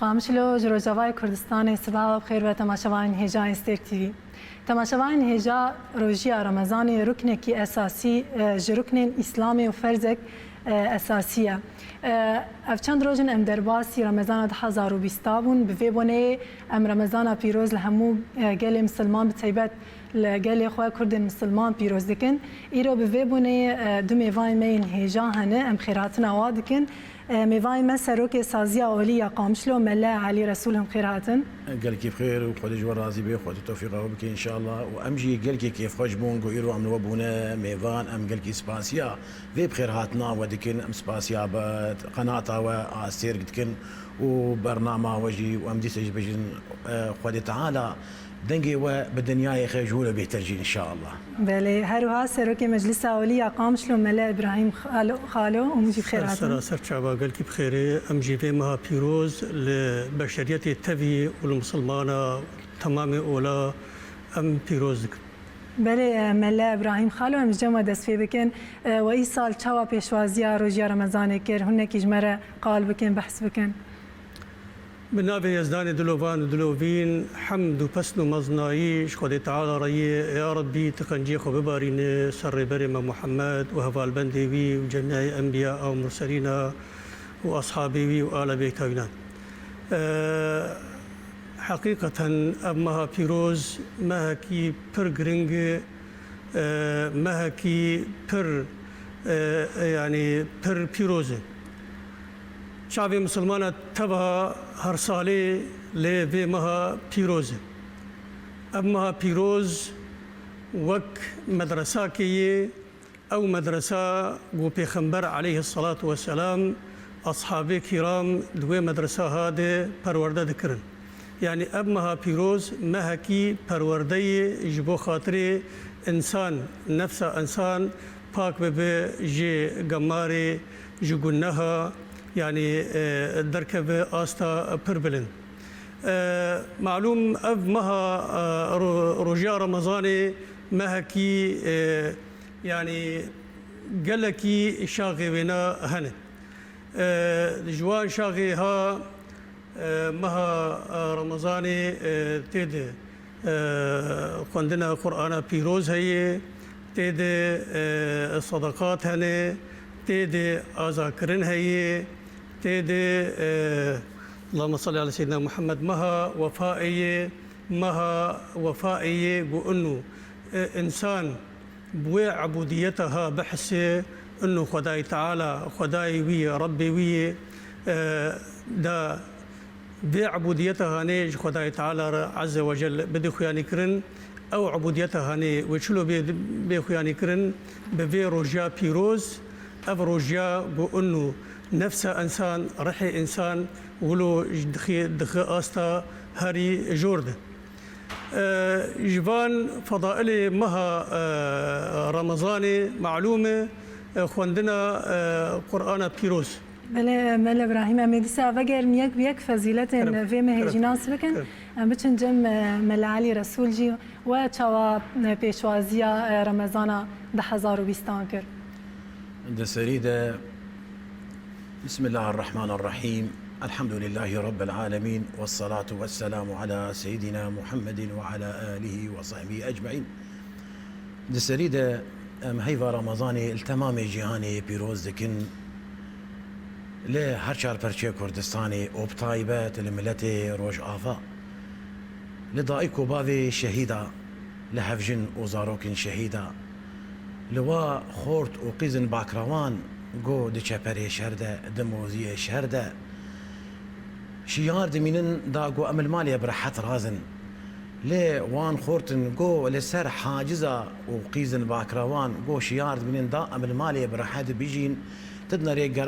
قامشلو جروجاوای کردستان صباح بخیر و تماشاوان هجا استر تیوی. تماشاوان هجا روزی رمضان رکن کی اساسی جرکن اسلامی و فرزک اساسیه. افچند روزن ام درباسی رمضان 2020 بون به بونه ام رمضان پیروز لهمو گل مسلمان بتیبت لگل خواه کرد مسلمان پیروز دکن. ایرو به بونه دو میوان مین هجا هنه ام خیراتن آواد دکن. میوای مسروک سازی اولی قامشلو ملا علی رسول هم خیراتن. قال كيف خير وخد جوار راضي به وخد التوفيق وبك ان شاء الله وامجي قال كيف خوش بون قويرو ام نوبونا ميفان ام قال كي سباسيا في بخير هاتنا ودكن ام سباسيا قناطه واسير قدكن وبرنامج وجي وام دي سج بجن خد تعالى دنجي وبالدنيا خجوله بيترجي ان شاء الله. بله هروها سروك مجلس اولي قامشلو ملا ابراهيم خالو ومجي بخير هاتن. سراسر شعبا قال كيف خير امجي في مها بيروز لبشريه التبي والمسلمانه تمام اولا ام بيروزك. بله ملا ابراهيم خالو ام جمع دست في بكن واي سال چوا پیشوازی روزی رمضان کر هن کی جمره قال بكن بحث بكن. بالنابه يزدان دلوفان ودلوفين حمد وبسن ومزنايش خدي تعالى ريه يا ربي تقنجي خو ببارين سر برم محمد وهفال بندوي وجميع انبياء ومرسلين واصحابي وآل بيتنا. حقيقة أمها بيروز مهكي بر جرينج مهكي بر يعني بر بيروزه. شعب مسلمان تبها هر ساله لبه مها پیروز اما پیروز وک مدرسه کی او مدرسه و پیغمبر علیه الصلاة والسلام اصحاب کرام دو مدرسه هاده پرورده دکرن يعني أبمها بيروز مهكي پرورده جبو خاطر انسان نفس انسان پاک به جي گماره جگنها يعني دركب آستا بربلن معلوم أب مها رجاء رمضان مهكي يعني قالكي شاغي بنا هن جوان شاغي ها مها رمضان تيد قندنا قرآن بيروز هي تيد الصدقات هن تيد أذاكرن هي تيد اللهم صل على سيدنا محمد مها وفائية بأنه إنسان بوي عبوديتها بحس أنه خداي تعالى خداي وي ربي وي دا بعبوديتها نيج خداي تعالى عز وجل بدي خياني كرن أو عبوديتها ني وشلو بخياني كرن بفي رجاء بيروز أو رجاء بأنه نفس إنسان رحي إنسان ولو دخي آستا هاري جورد جبان فضائل مها رمضاني معلومة خواندنا قرآن بيروز بله مل ابراهیم امیدیسا وگر نیک بیک فضیلت في مهجناس بکن بچن جم مل علی رسول جی و چوا پیشوازیا رمضان 2020 کر. دسريدة بسم الله الرحمن الرحيم الحمد لله رب العالمين والصلاة والسلام على سيدنا محمد وعلى آله وصحبه أجمعين. دسريدة هيفا رمضاني التمام جهاني بيروز دكن له هر چار پرچه کردستانی اوبتایبت لملت روش آفا لدائی کوباوی شهیدا لهفجن وزاروکن شهیدا لوا خورت و قیزن باکروان گو دچه پری شرده دموزی شرده شیار دمینن دا گو امل مالی برحت رازن لي وان خورتن جو لسر حاجزة وقيزن باكروان جو شيارد من دائم المالي برحد بيجين تدنا ريك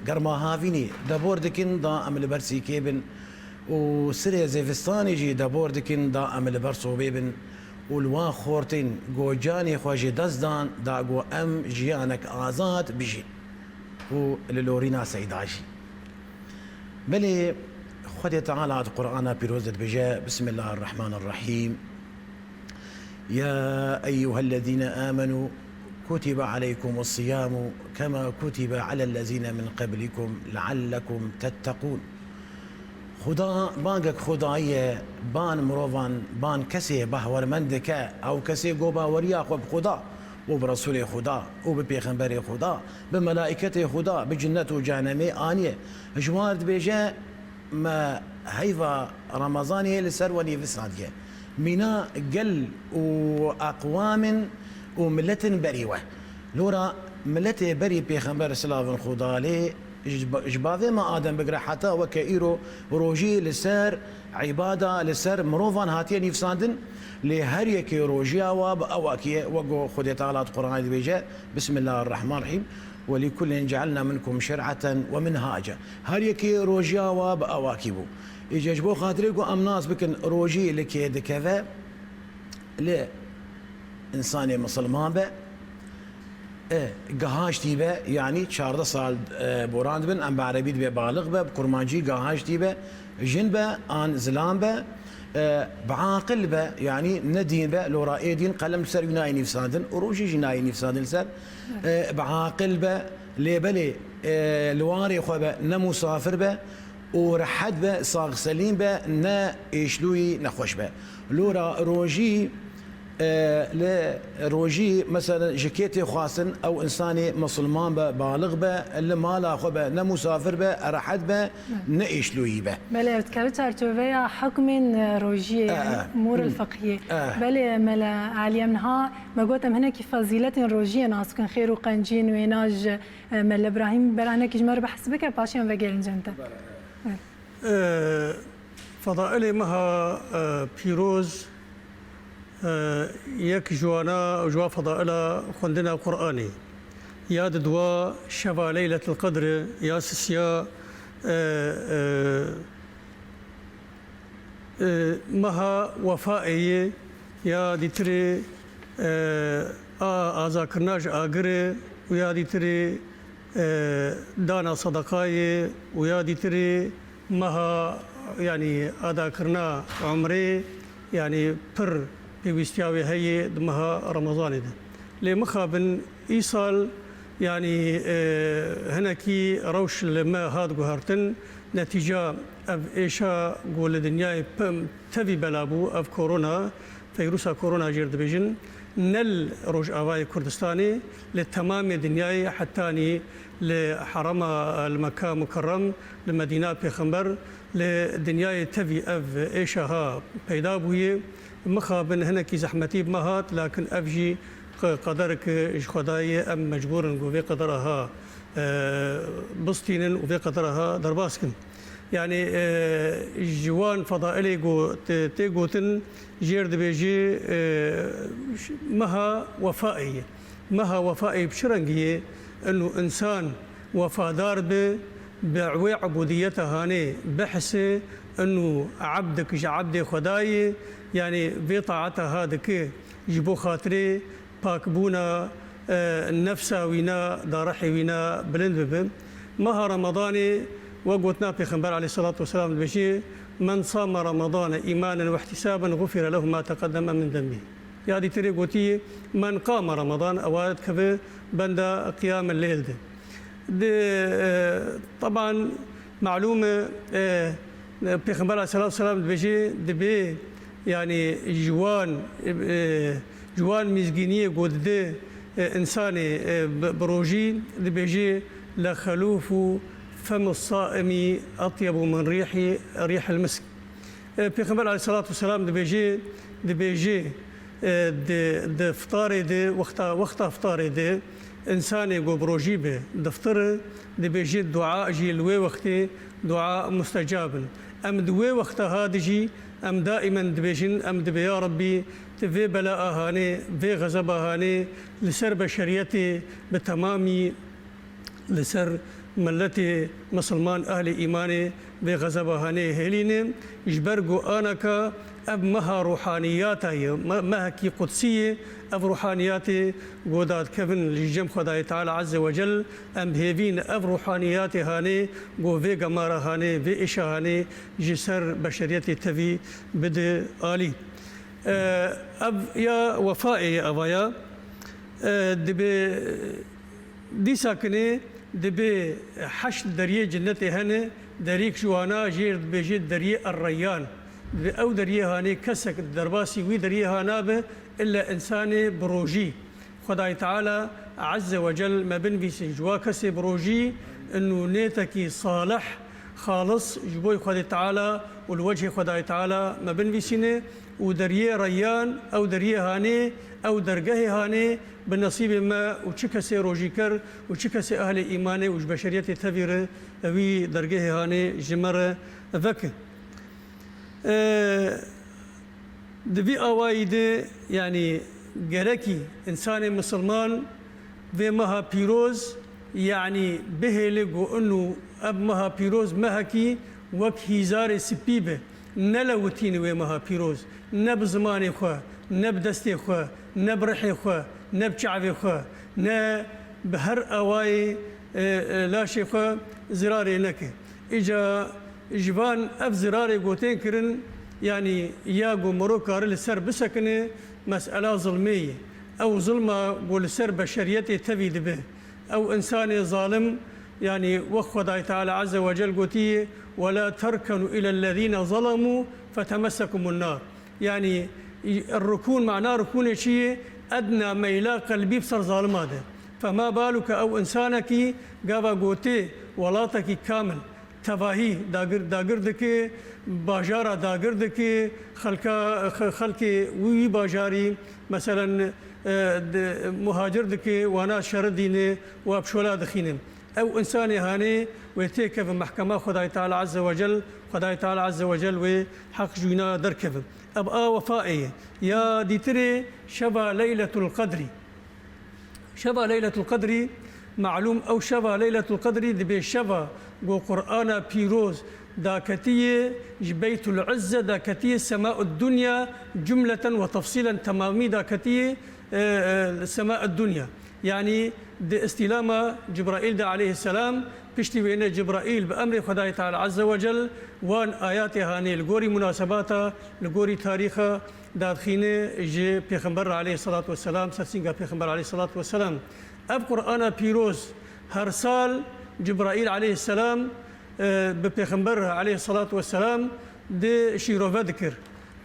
قرما هافيني دابور دكن دائم البرسي كيبن وسري زيفستاني جي دابور دكن دائم البرسو بيبن والوان خورتين جو جاني خواجي دزدان دا جو ام جيانك آزاد بيجين وللورينا سيداجي بلي خدي تعالى القرآن بيروز بجاء بسم الله الرحمن الرحيم يا أيها الذين آمنوا كتب عليكم الصيام كما كتب على الذين من قبلكم لعلكم تتقون خدا بانك خداية بان مروفان بان كسي بهور مندك أو كسي قوبا ورياق بخدا وبرسول خدا وببيغمبر خدا بملائكة خدا بجنة وجهنمي آنية جوارد بيجا ما هيفا رمضاني لسروني في صادية منا قل وأقوام وملة بريوة لورا ملة بري بيغمبر سلاف خدا لي جباذي ما آدم بقرا حتى وكايرو روجي لسر عبادة لسر مروفان هاتين يفساندن لهر يكي روجيا واب أواكي وقو خدي تعالى القرآن بيجا بسم الله الرحمن الرحيم ولكل جعلنا منكم شرعة ومنهاجا هر يكي روجيا واب أواكيبو إجا جبو خاطريكو أم ناس بكن روجي لكي دكذا لإنساني مسلمان به قهاج تيبه يعني 14 سال بوراند بن ام بعربي به بالغ به كرمانجي قهاج تيبه جن به ان زلام به بعاقل به يعني ندين به لو رايدين قلم سر يناي نفسادن وروجي جناي نفسادن سر بعاقل به لبلي لواري خو به نمسافر به ورحد به صاغ سليم به نا ايشلوي نخوش به لورا روجي لروجي مثلا جكيتي خاصن او انساني مسلمان بالغ به اللي مالا خو به نمسافر به ارحد به نعيش لوي به بله تكلمت ارتوبيا حكم روجي امور الفقهيه بله ملا عليا منها ما قلت هنا كيف فضيله روجي ناس كان خير وقنجين ويناج مل ابراهيم برهنا كجمر بحس بك باشين وجيل جنته فضائل مها بيروز يك جوا فضائل خندنا قرآني يا دوا شفا ليلة القدر يا سسيا مها وفائي يا ديتري آزاكرناج آقري ويا ديتري دانا صدقاي ويا ديتري مها يعني آداكرنا عمري يعني بر بيستياوي هي دمها رمضان ده لمخابن إيصال يعني هناكي روش لما هاد جهرتن نتيجة أف إيشا قول الدنيا تبي بلابو أف كورونا فيروس كورونا جرد بيجن نل روج أواي كردستاني لتمام الدنيا حتاني لحرم المكة مكرم لمدينة بيخمبر لدنيا تبي أف إيشا ها بيدا بويه مخابن هناكي زحمتي بمهات لكن أفجي قدرك إيش خداي أم مجبور وفي قدرها بسطين وفي قدرها درباسكن يعني جوان فضائلي تيغوتن جيرد بيجي مها وفائي بشرنجية إنه إنسان وفادار بعوي عبوديته هاني بحسه إنه عبدك عبد خداي يعني في طاعتها هذاك جبو خاطري باكبونا النفسة وينا دارحي وينا بلند ببن مها رمضاني وقوتنا في خنبر عليه الصلاة والسلام البشير من صام رمضان إيمانا واحتسابا غفر له ما تقدم من ذنبه يعني تري قوتي من قام رمضان أواد كفي بند قيام الليل ده طبعا معلومة في خنبر عليه الصلاة والسلام البشير دبي يعني جوان مزجينية قد ده إنساني بروجي دبيجي لخلوف فم الصائم أطيب من ريح المسك. بيغمبر عليه الصلاة والسلام دبيجي دفطاري ده وقت افطاري ده إنساني قو بروجي به دفتر دبيجي الدعاء جي الوي وقتي دعاء مستجاب ام دوي وقت هادجي ام دائما دبيجن ام دبي يا ربي تفي بلاء هاني في غضب هاني لسر بشريتي بتمامي لسر ملتي مسلمان اهل ايماني بغضب هاني هليني جبرجو انك اب مها روحانيات هي مها كي قدسيه اب روحانياتي قودات كفن لجم خداي تعالى عز وجل ام هيفين اب روحانياتي هاني قو في قمارة هاني في إشا هاني جسر بشريتي تفي بد آلي اب يا وفائي يا ابايا دبي دي ساكنه دبي حشد دريه جنتي هنا دريك جوانا جير بيجي دريه الريان او دريه هاني كسك الدرباسي وي دريه هانابه الا انساني بروجي خداي تعالى عز وجل ما بنفي جوا كسي بروجي انه نيتكي صالح خالص جبوي خداي تعالى والوجه خداي تعالى ما بنفي سنه ودريه ريان او دريه هاني او درجه هاني بالنصيب ما وشكسي روجيكر وشكسي اهل ايماني وش بشريتي تفير وي درجه هاني جمر ذك دبي اوايد يعني جركي انسان مسلمان في مها بيروز يعني به لقوا انه اب مها بيروز مهكي وك هزار سبيبه نلوتين ومها بيروز نب زماني خو نب دستي خو نب رحي خو نب شعبي خو ن بهر اواي لا شي خو زراري نك اجا جبان اف زراري قوتين كرن يعني ياقو مروكار لسر بسكنه مساله ظلميه او ظلمه قول سر بشريتي تفيد به او انسان ظالم يعني وخداي تعالى عز وجل قوتيه ولا تركنوا الى الذين ظلموا فتمسكم النار يعني الركون معناه ركون شيء ادنى ميلا قلبي بصر ظالم هذا فما بالك او انسانك قابا قوتي ولاتك كامل تباهي داگر دكي باجارة داگر دكي خلقي وي باجاري مثلا مهاجر دكي وانا شرديني وابشولا دخينم او انساني هاني ويتيك في محكمة خداي تعالى عز وجل خداي تعالى عز وجل وحق جوينا دركف ابقى وفائي يا ديتري شبا ليلة القدر شبا ليلة القدر معلوم او شبا ليلة القدر دبي شبا قو قرآن بيروز داكتية بيت العزة داكتية سماء الدنيا جملة وتفصيلا تمامي داكتية سماء الدنيا يعني دي استلام جبرائيل دا عليه السلام بشتي وين جبرائيل بأمر خداي تعالى عز وجل وان آيات هاني لغوري مناسباتا لغوري تاريخا دادخيني جي پیغمبر عليه الصلاة والسلام سرسنگا پیغمبر عليه الصلاة والسلام اب قرآن بيروز هر سال جبرائيل عليه السلام بپیغمبر عليه الصلاة والسلام دي شيروفا ذكر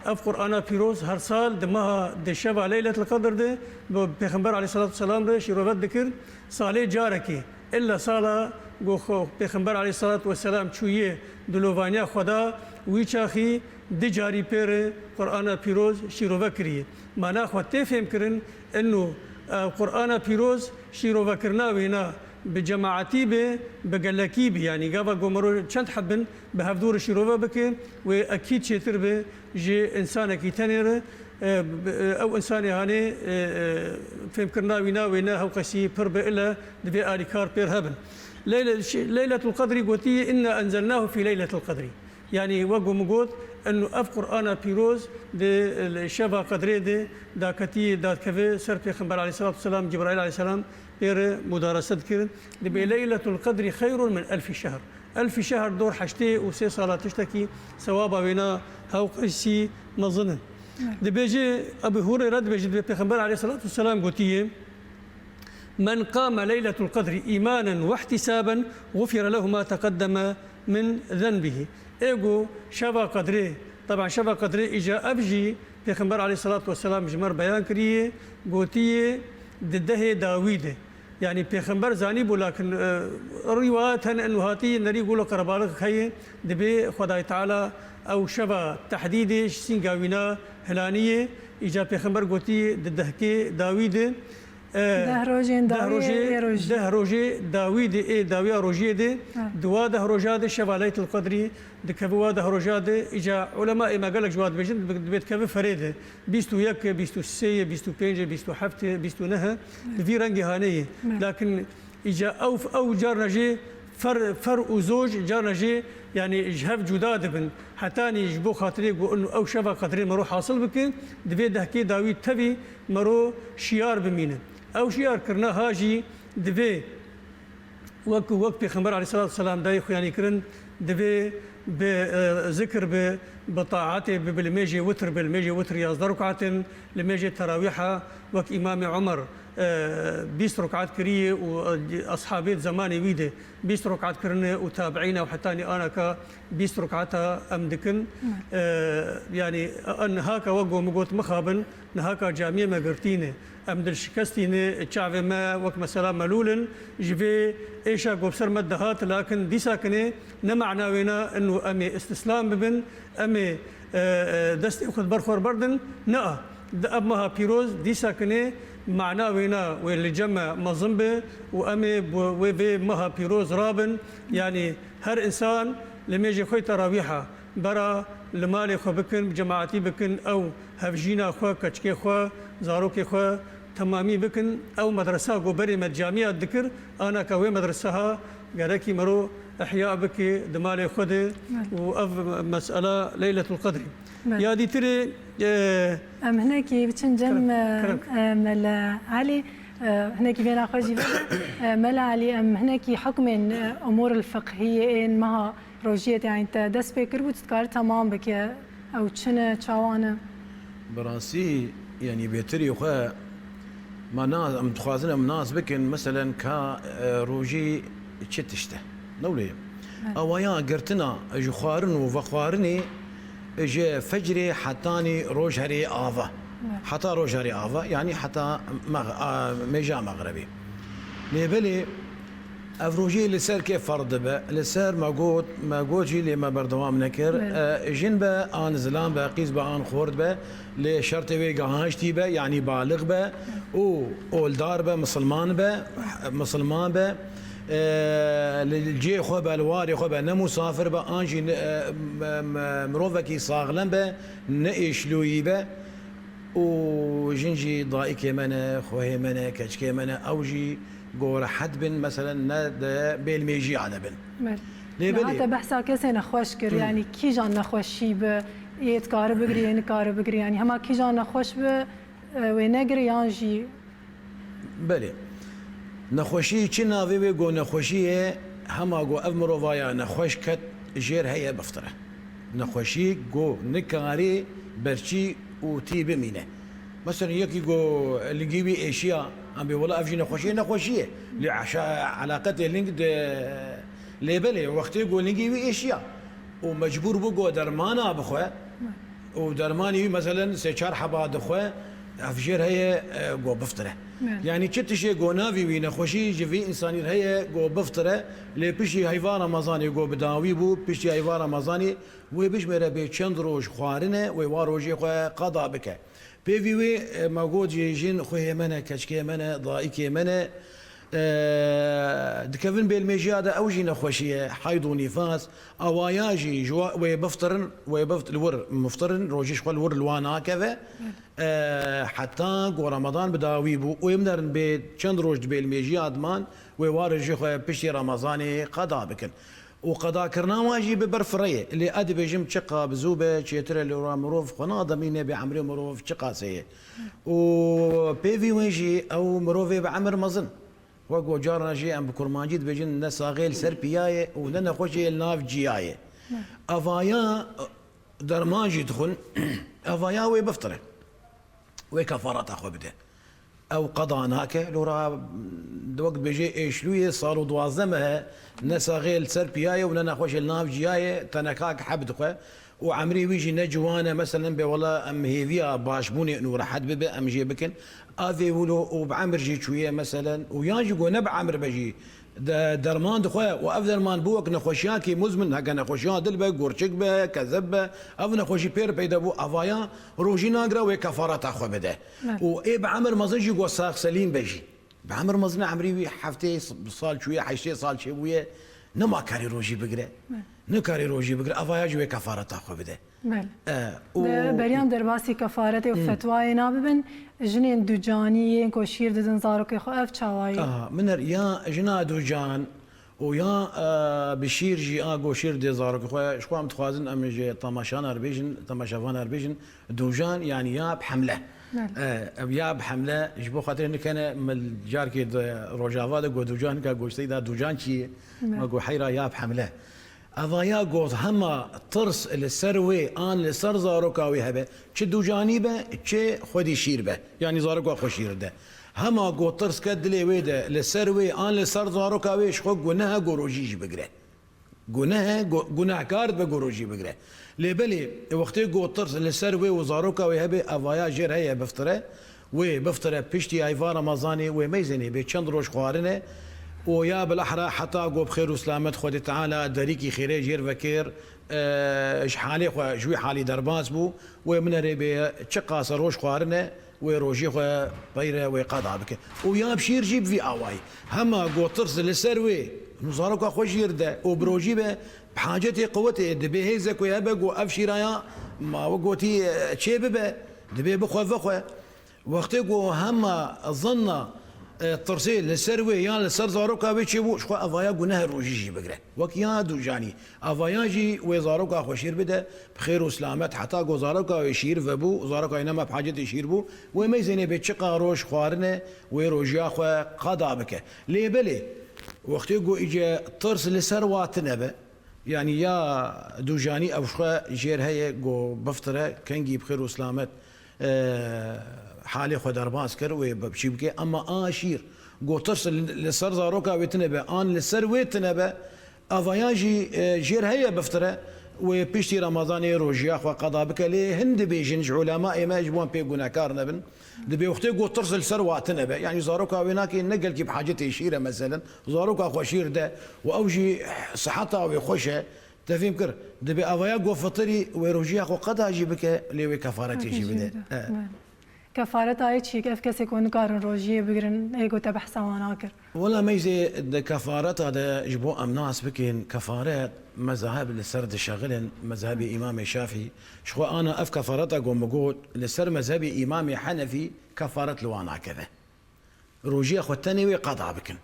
اب قرآن بيروز هر سال دمها دي شبه ليلة القدر دي بپیغمبر عليه الصلاة والسلام دي شيروفا ذكر صالح جاركي إلا صالة گو پیغمبر عليه الصلاة والسلام چویه دلووانیا خدا ویچاخی دی جاری پیر قرآن پیروز شیروه کریه مانا خود تفهم کرن انه قرآن پیروز شیروه کرنا وینا بجماعتي بقلكي يعني قابا قمرو چند حبن بهفدور شيروفا بك واكيد شيتر به جي انسان كي تنير او انسان هاني فهم كرنا وينا هو قسي برب الا دبي اليكار بير هبن ليله القدر قوتي ان انزلناه في ليله القدر يعني وقو مقود انه اف قرآن بيروز دي شبا قدري دي داكتي دات كفي سر پیغمبر عليه الصلاه والسلام جبرائيل عليه السلام بير مدارسة كرن دبي ليلة القدر خير من 1000 شهر 1000 شهر دور حشتي وسي صلاة تشتكي ثوابا بنا هاو قسي مظنن دبيجي ابي هريرة دبيجي پیغمبر عليه الصلاة والسلام قوتيه من قام ليلة القدر إيمانا واحتسابا غفر له ما تقدم من ذنبه ايجو شبا قدري طبعا شبا قدري اجا ابجي پیغمبر عليه الصلاة والسلام جمر بيان كريه قوتيه ضده داوود يعني پیغمبر زاني بو لكن روايات انه هاتي نري يقولوا قربالك خي دبي خداي تعالى او شبا تحديد سينغاوينا هلانيه اجا پیغمبر قوتي ضده كي داوود ده روجين ده روجي داوود داويا روجي دي دوا ده روجاد شواليت القدري دكبوا ده روجاد اجا علماء ما قالك جواد بجن بيت كبي فريده بيستو يك بيستو سي بيستو بينج بيستو حفت بيستو نها في رنجي هانيه لكن اجا او جارنا جي فرق وزوج جارنا جي يعني جهف جداد بن حتى يجبو خاطري انه او شبه قدري مرو حاصل بك دبي دهكي داوود تبي مرو شيار بمينه او شيار كرنا هاجي دبي وك بيغمبر عليه الصلاه والسلام داي يعني كرن دبي بذكر بطاعته بالميجي وتر يصدر ركعات لميجي تراويحه وك امام عمر 20 ركعات كريه واصحابي زماني ويده 20 ركعات كرنه وتابعينا وحتى انا ك 20 ركعات امدكن يعني ان هاكا وقو مقوت مخابن نهاكا جاميه مقرتينه امدل شكستينه تشافي ما وك مثلا ملولن جبي ايشا قبسر مدهات لكن دي ساكنه نمعنا وينا انه امي استسلام ببن امي دست اخذ برخور بردن نا امها بيروز دي ساكنه معنا وينا واللي جمع مظنبه وامي وبي مها بيروز رابن يعني هر انسان لما يجي خوي تراويحه برا لمالي خو بكن جماعتي بكن او هفجينا خو كشكي خو زاروكي خو تمامي بكن او مدرسه قبري مجاميع الذكر انا كوي مدرسها قالكي مرو احياء بكي دمالي خده واف مساله ليله القدر يا دي تري ام هناك بتشن جم ملا علي هناك بين اخوجي ملا علي ام هناك حكم امور الفقهيه ان ما روجيت يعني انت دس بكر وتذكر تمام بك او تشنا تشاوانا براسي يعني بيتري خو ما ناس ام تخازن ام ناس بكن مثلا كروجي تشتشته نولي اويا قرتنا جخارن وفخارني اجي فجري حتاني روج هري آفا حتى روج هري آفا يعني حتى ميجا مغربي نيبلي افروجي لسر كيف فرض به لسر ما جي لي ما بردوام نكر جن به ان زلام به قيس به ان خورد به لشرط وي قهاشتي به يعني بالغ به او اولدار به مسلمان به الجي خو بالواري خو بنا مسافر با انجي مروفكي صاغلن با نئشلوي با وجنجي ضائك منا خوه منا كشكي منا اوجي قول حد بن مثلا ند بالميجي على بن هذا بحثا كسي نخوش كر يعني كي جان نخوشي ب يتكار بقري يعني كار بقري يعني هما كي جان نخوش ب ونقري يانجي بلي نخوشی چی ناوی گو نخوشیه همه گو اف مروفایا نخوش کت جیر هیا بفتره نخوشی گو نکاری برچی و تی بمینه مثلا یکی گو لنگیوی ایشیا ام بی ولا افجی نخوشیه لعشا علاقت لنگ لیبله وقتی گو لنگیوی ایشیا و مجبور بگو درمانا بخواه و درمانی مثلا سه چار حبا دخواه افجیر هیا گو بفتره يعني كتشي جو نافي وين خوشي جفي انساني هي جو بفطره لي بشي هيفان رمضاني جو بداوي بو بشي هيفان رمضاني وي بش مره بي چند روج خوارنه وي واروجي خو قضا بك بي وي موجود جين خو منه كشكي منه ضائكي منه دكفن بالمجاده او جينا خوشيه حيض ونفاس اواياجي جوا ويبفطرن الور مفطرن روجيش خو الور الوانا كذا حتى جو رمضان بداوي بو ويمنرن بي چند روج بالمجياد مان ويوارجي خو بشي رمضاني قضاء بكن وقضاء كرنا واجي ببرفريه اللي ادي بجم شقه بزوبه شيتر اللي مروف خنا ضمينه بعمري مروف شقه سي وبيفي ويجي او مروفي بعمر مزن وقو جارنا جي ام بكرمانجيد بجن نساغيل سر بيايه وننا خوشي الناف جيايه افايا درماجي دخل افايا وي بفطره وي كفارات اخو بده او قضاء ناكه لورا وقت بيجي ايشلويه صاروا دوازمها نساغيل سر بيايه وننا خوشي الناف جيايه تنكاك حبد خو وعمري ويجي نجوانا مثلا بي والله ام هيفيا باشبوني انه راح حد ام جي بكن افي ولو وبعمر جي شويه مثلا وياجي قو نبع عمر بجي درمان دخوا و درمان بوك نخوشيان كي مزمن هكا نخوشيان دلبه قرچك كذبه او نخوشي بير بيدا بو افايا روجي ناغرا وكفارات اخو بده واي بعمر مزنجي قو ساق سليم بيجي بعمر مزنا عمري حفتي صال شويه حشتي صال شويه نما كاري روجي بقرا نكاري روجي بقرا افايا جوي كفارات اخو بده بريان درباسي كفارته وفتواي نابن جنين دوجاني كو شير ددن زاروك خو اف چاواي من يا جنا دوجان ويا بشير جي اغو شير دي زاروك خو شكو عم تخوازن ام جي طماشان اربيجن طماشافان اربيجن دوجان يعني يا بحمله يا بحمله جبو خاطر ان كان من جاركي روجافا دو دوجان كا غوشتي دا دوجان شي ما غو حيره يا بحمله اضايا قوت هما طرس السروي ان لسر زاروكاوي هبه تش دوجاني به تش خودي شير به يعني زاروكا خوشير ده هما قوت طرس كدلي ويده لسروي ان لسر زاروكاوي شخو غنها غوروجيج بقره غنها غناه كارد بغوروجي بقره لبلي وقتي قوت طرس لسروي وزاروكاوي هبه اضايا جير هي بفتره وبفتره بيشتي ايفا رمضاني وميزني بچند روش خوارنه ويا بالاحرى حتى قو بخير وسلامت خودي تعالى دريكي خيري جير فكير اش حالي خو جوي حالي درباس بو ومن ريبي تشقا سروش خوارنه وروجي خو بيره وقاضع بك ويا بشير جيب في اواي هما قو ترس لسروي نزارك خوش يرده وبروجي به بحاجتي قوتي دبي هيزك ويا بقو افشيرايا ما وقوتي تشيبه دبي بخو فخو وقت قو هما ظن الترسيل للسروي يان لسر زاروكا بيتشبو شخو افايا قناه روجيجي بقره وكيا دوجاني افايا جي وزاروكا خوشير بده بخير وسلامت حتى قو زاروكا يشير فبو زاروكا انما بحاجه يشير بو وميزني بتشقا روش خوارنه وروجيا خو قضا بك لي بلي وقت قو اجى ترس لسر واتنبه يعني يا دوجاني او شخو جير هي قو بفتره كنجي بخير وسلامت حالي خو درباس كر وبشي بكي اما اشير قو ترسل لسر زاروكا ويتنبه ان لسر ويتنبه افاياجي جير هي بفتره وبيشتي رمضان روجيا خو قضا بك لي هند بيجن علماء ما يجبون بي غناكار نبن دبي وقتي قو ترسل سر واتنبه يعني زاروكا ويناك نقل كي بحاجته يشيره مثلا زاروكا خو شير ده واوجي صحتها ويخشه تفهم كر دبي افايا قو فطري وروجيا خو قضا جيبك لي كفارتي جيبده كفارة أي شيء كيف كسي يكون كارن روجيه بيقرن إيجو تبع سواناكر ولا ميزة كفارة هذا جبو أمناس بكين كفارات مذهب لسرد الشغلن مذهب إمام الشافعي شخو أنا أف كفارة أقوم بقول لسر مذهب إمام حنفي كفارة لوانا كذا روجيه خو التاني قطع بكن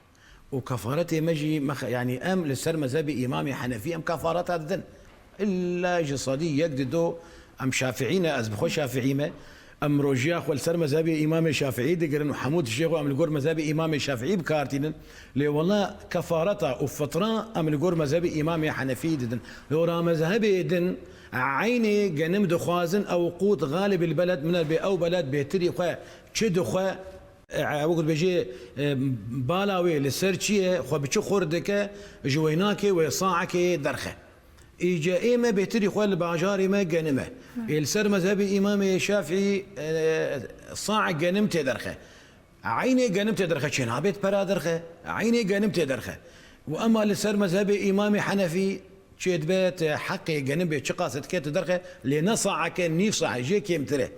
وكفارتي مجي يعني أم لسر مذهب إمام حنفي أم كفارة هذا إلا جصدي يقددو أم شافعين أزبخو شافعيمه ام روجيا خو السر مذهب امام الشافعي دقرن حمود الشيخ ام الجور مذهب امام الشافعي بكارتين لي والله كفارته وفتره ام الجور مذهب امام حنفي ددن لو را مذهب دن عيني جنم دخوازن او قوت غالب البلد من البي او بلد بيتري خو تشد خو وقت بيجي بالاوي للسرشيه خو بتشو خردك جويناك وصاعك درخه إيجا إيما بيتري خوال باجاري ما جنمه السر مذهب إمام الشافعي صاع جنمت درخه عيني جنمت درخه شنو بيت برا درخه عيني جنمت درخه وأما السر مذهب إمام حنفي شيد بيت حقي جنب بيت شقاصة كيت درخه لنصع كان نيفصع جي كيم ترى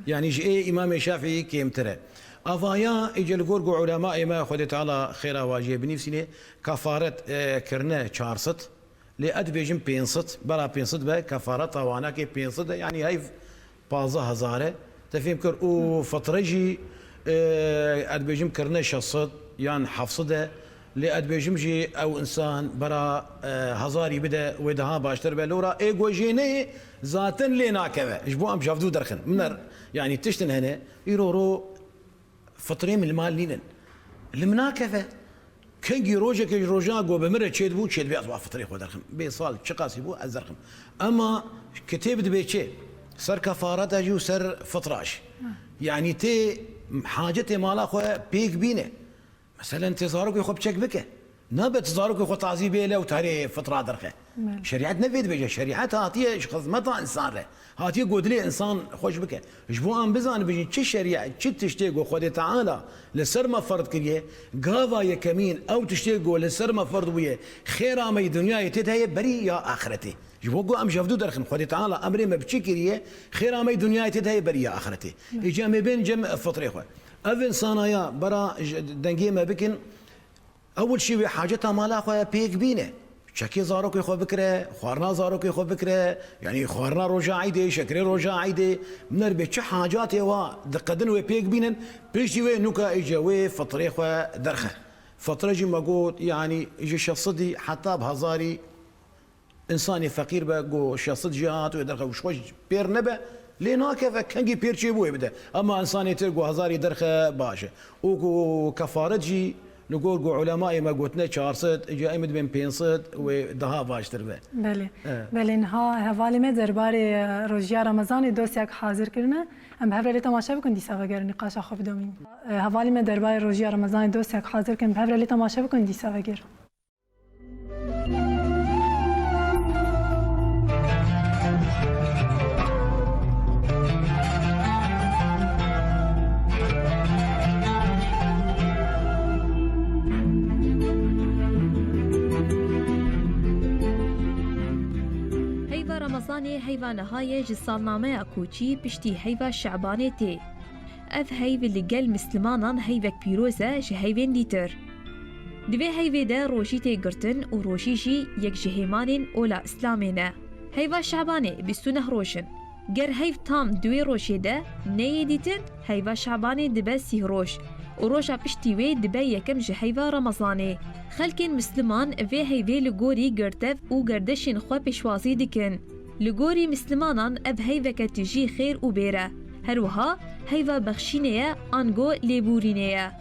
يعني جي إمام الشافعي كيم ترى أفايا إجا الجورجو علماء ما خدت على خير واجب بنفسني كفارة كرنا شارست لأد بيجم بينصت برا بينصت بقى كفارة وانا كي بينصت يعني هاي بازا هزاره تفهم كر وفترجي أد بيجم كرنا شصت يعني حفصده لأد بيجم جي أو إنسان برا هزاري بدا ودها باشتر بلورا إيجو جيني ذاتن لينا كذا إجبو أم شافدو درخن من يعني تشتن هنا يرورو فطرين من المال لينن المناكفة كنجي روجا كي روجا قو بمرة تشيد بو تشيد بي أصبح فطري خو درخم بيصال شقاسي بو أزرخم أما كتيب دبي تشي سر كفارة أجي وسر فطراش يعني تي حاجتي مالا خو بيك بينه مثلا انتظارك يخب تشك بك نابت زاروك خو تعذيبه له وتاري فتره درخه شريعه نفيد بيجي شريعه هاتيه خدمتها انسان له هاتيه قودلي انسان خوش بك جبو ام بزان بيجي تش شريعه تش تشتيقو خدي تعالى لسر ما فرض كريه قاضا يكمين او تشتيقو لسر ما فرض ويه خير ما دنيا يتهي بري يا اخرتي جبو ام جفدو درخن خدي تعالى امري ما بتشكريه خير ما دنيا يتهي بري يا اخرتي يجي ما بين جم فطري خو افن صنايا برا دنجي ما بكن اول شيء حاجتها مالها خويا بيك بينه شكي زاروك يخو بكره خوارنا زاروك يخو بكره يعني خوارنا رجع عيدي شكري رجع عيدي منربي تش حاجات يوا دقدن وي بيك بينن بيجي وي نوكا اجا فطري خويا درخه فطره جي مقود يعني يجي شخصدي حتى بهزاري انساني فقير بقو شخصد جهات ودرخه وشوش بير نبه لينا كيف كنجي بير شي بو يبدا اما انساني تلقو هزاري درخه باشا وكفارجي نقول علماء ما قلتنا 400 جاي مد بين 500 ودها باشتر به بله بله انها حوالی میں درباره روزیا رمضان دوستیک حاضر کرنا ام هفره تماشا بکن دیسا وگر نقاش خوب دومین حوالی میں درباره روزیا رمضان دوستیک حاضر کن هفره تماشا بکن دیسا وگر رمضان هيفا نهاية جسالنامه كوچي پشتی هيفا شعبانه تي اف هيفا لگل مسلمانان هيفا پیروزه جه هيفين دیتر دوی هيفا ده روشی تی گرتن و روشی جی یک جهیمانین اولا اسلامینه هيفا شعبانه بستونه روشن گر هيف تام دوی روشی ده نيه دیتن هيفا شعبانه دبه سيه روش و روشا پشتی وی دبه یکم جه هيفا رمضانه خلکین مسلمان وی هيفا لگوری گرتف و گردشین خوا پشوازی دکن لگوری مسلمانان اب هیوه که تجی خیر و بیره هروها هیوه بخشینه آنگو لیبورینه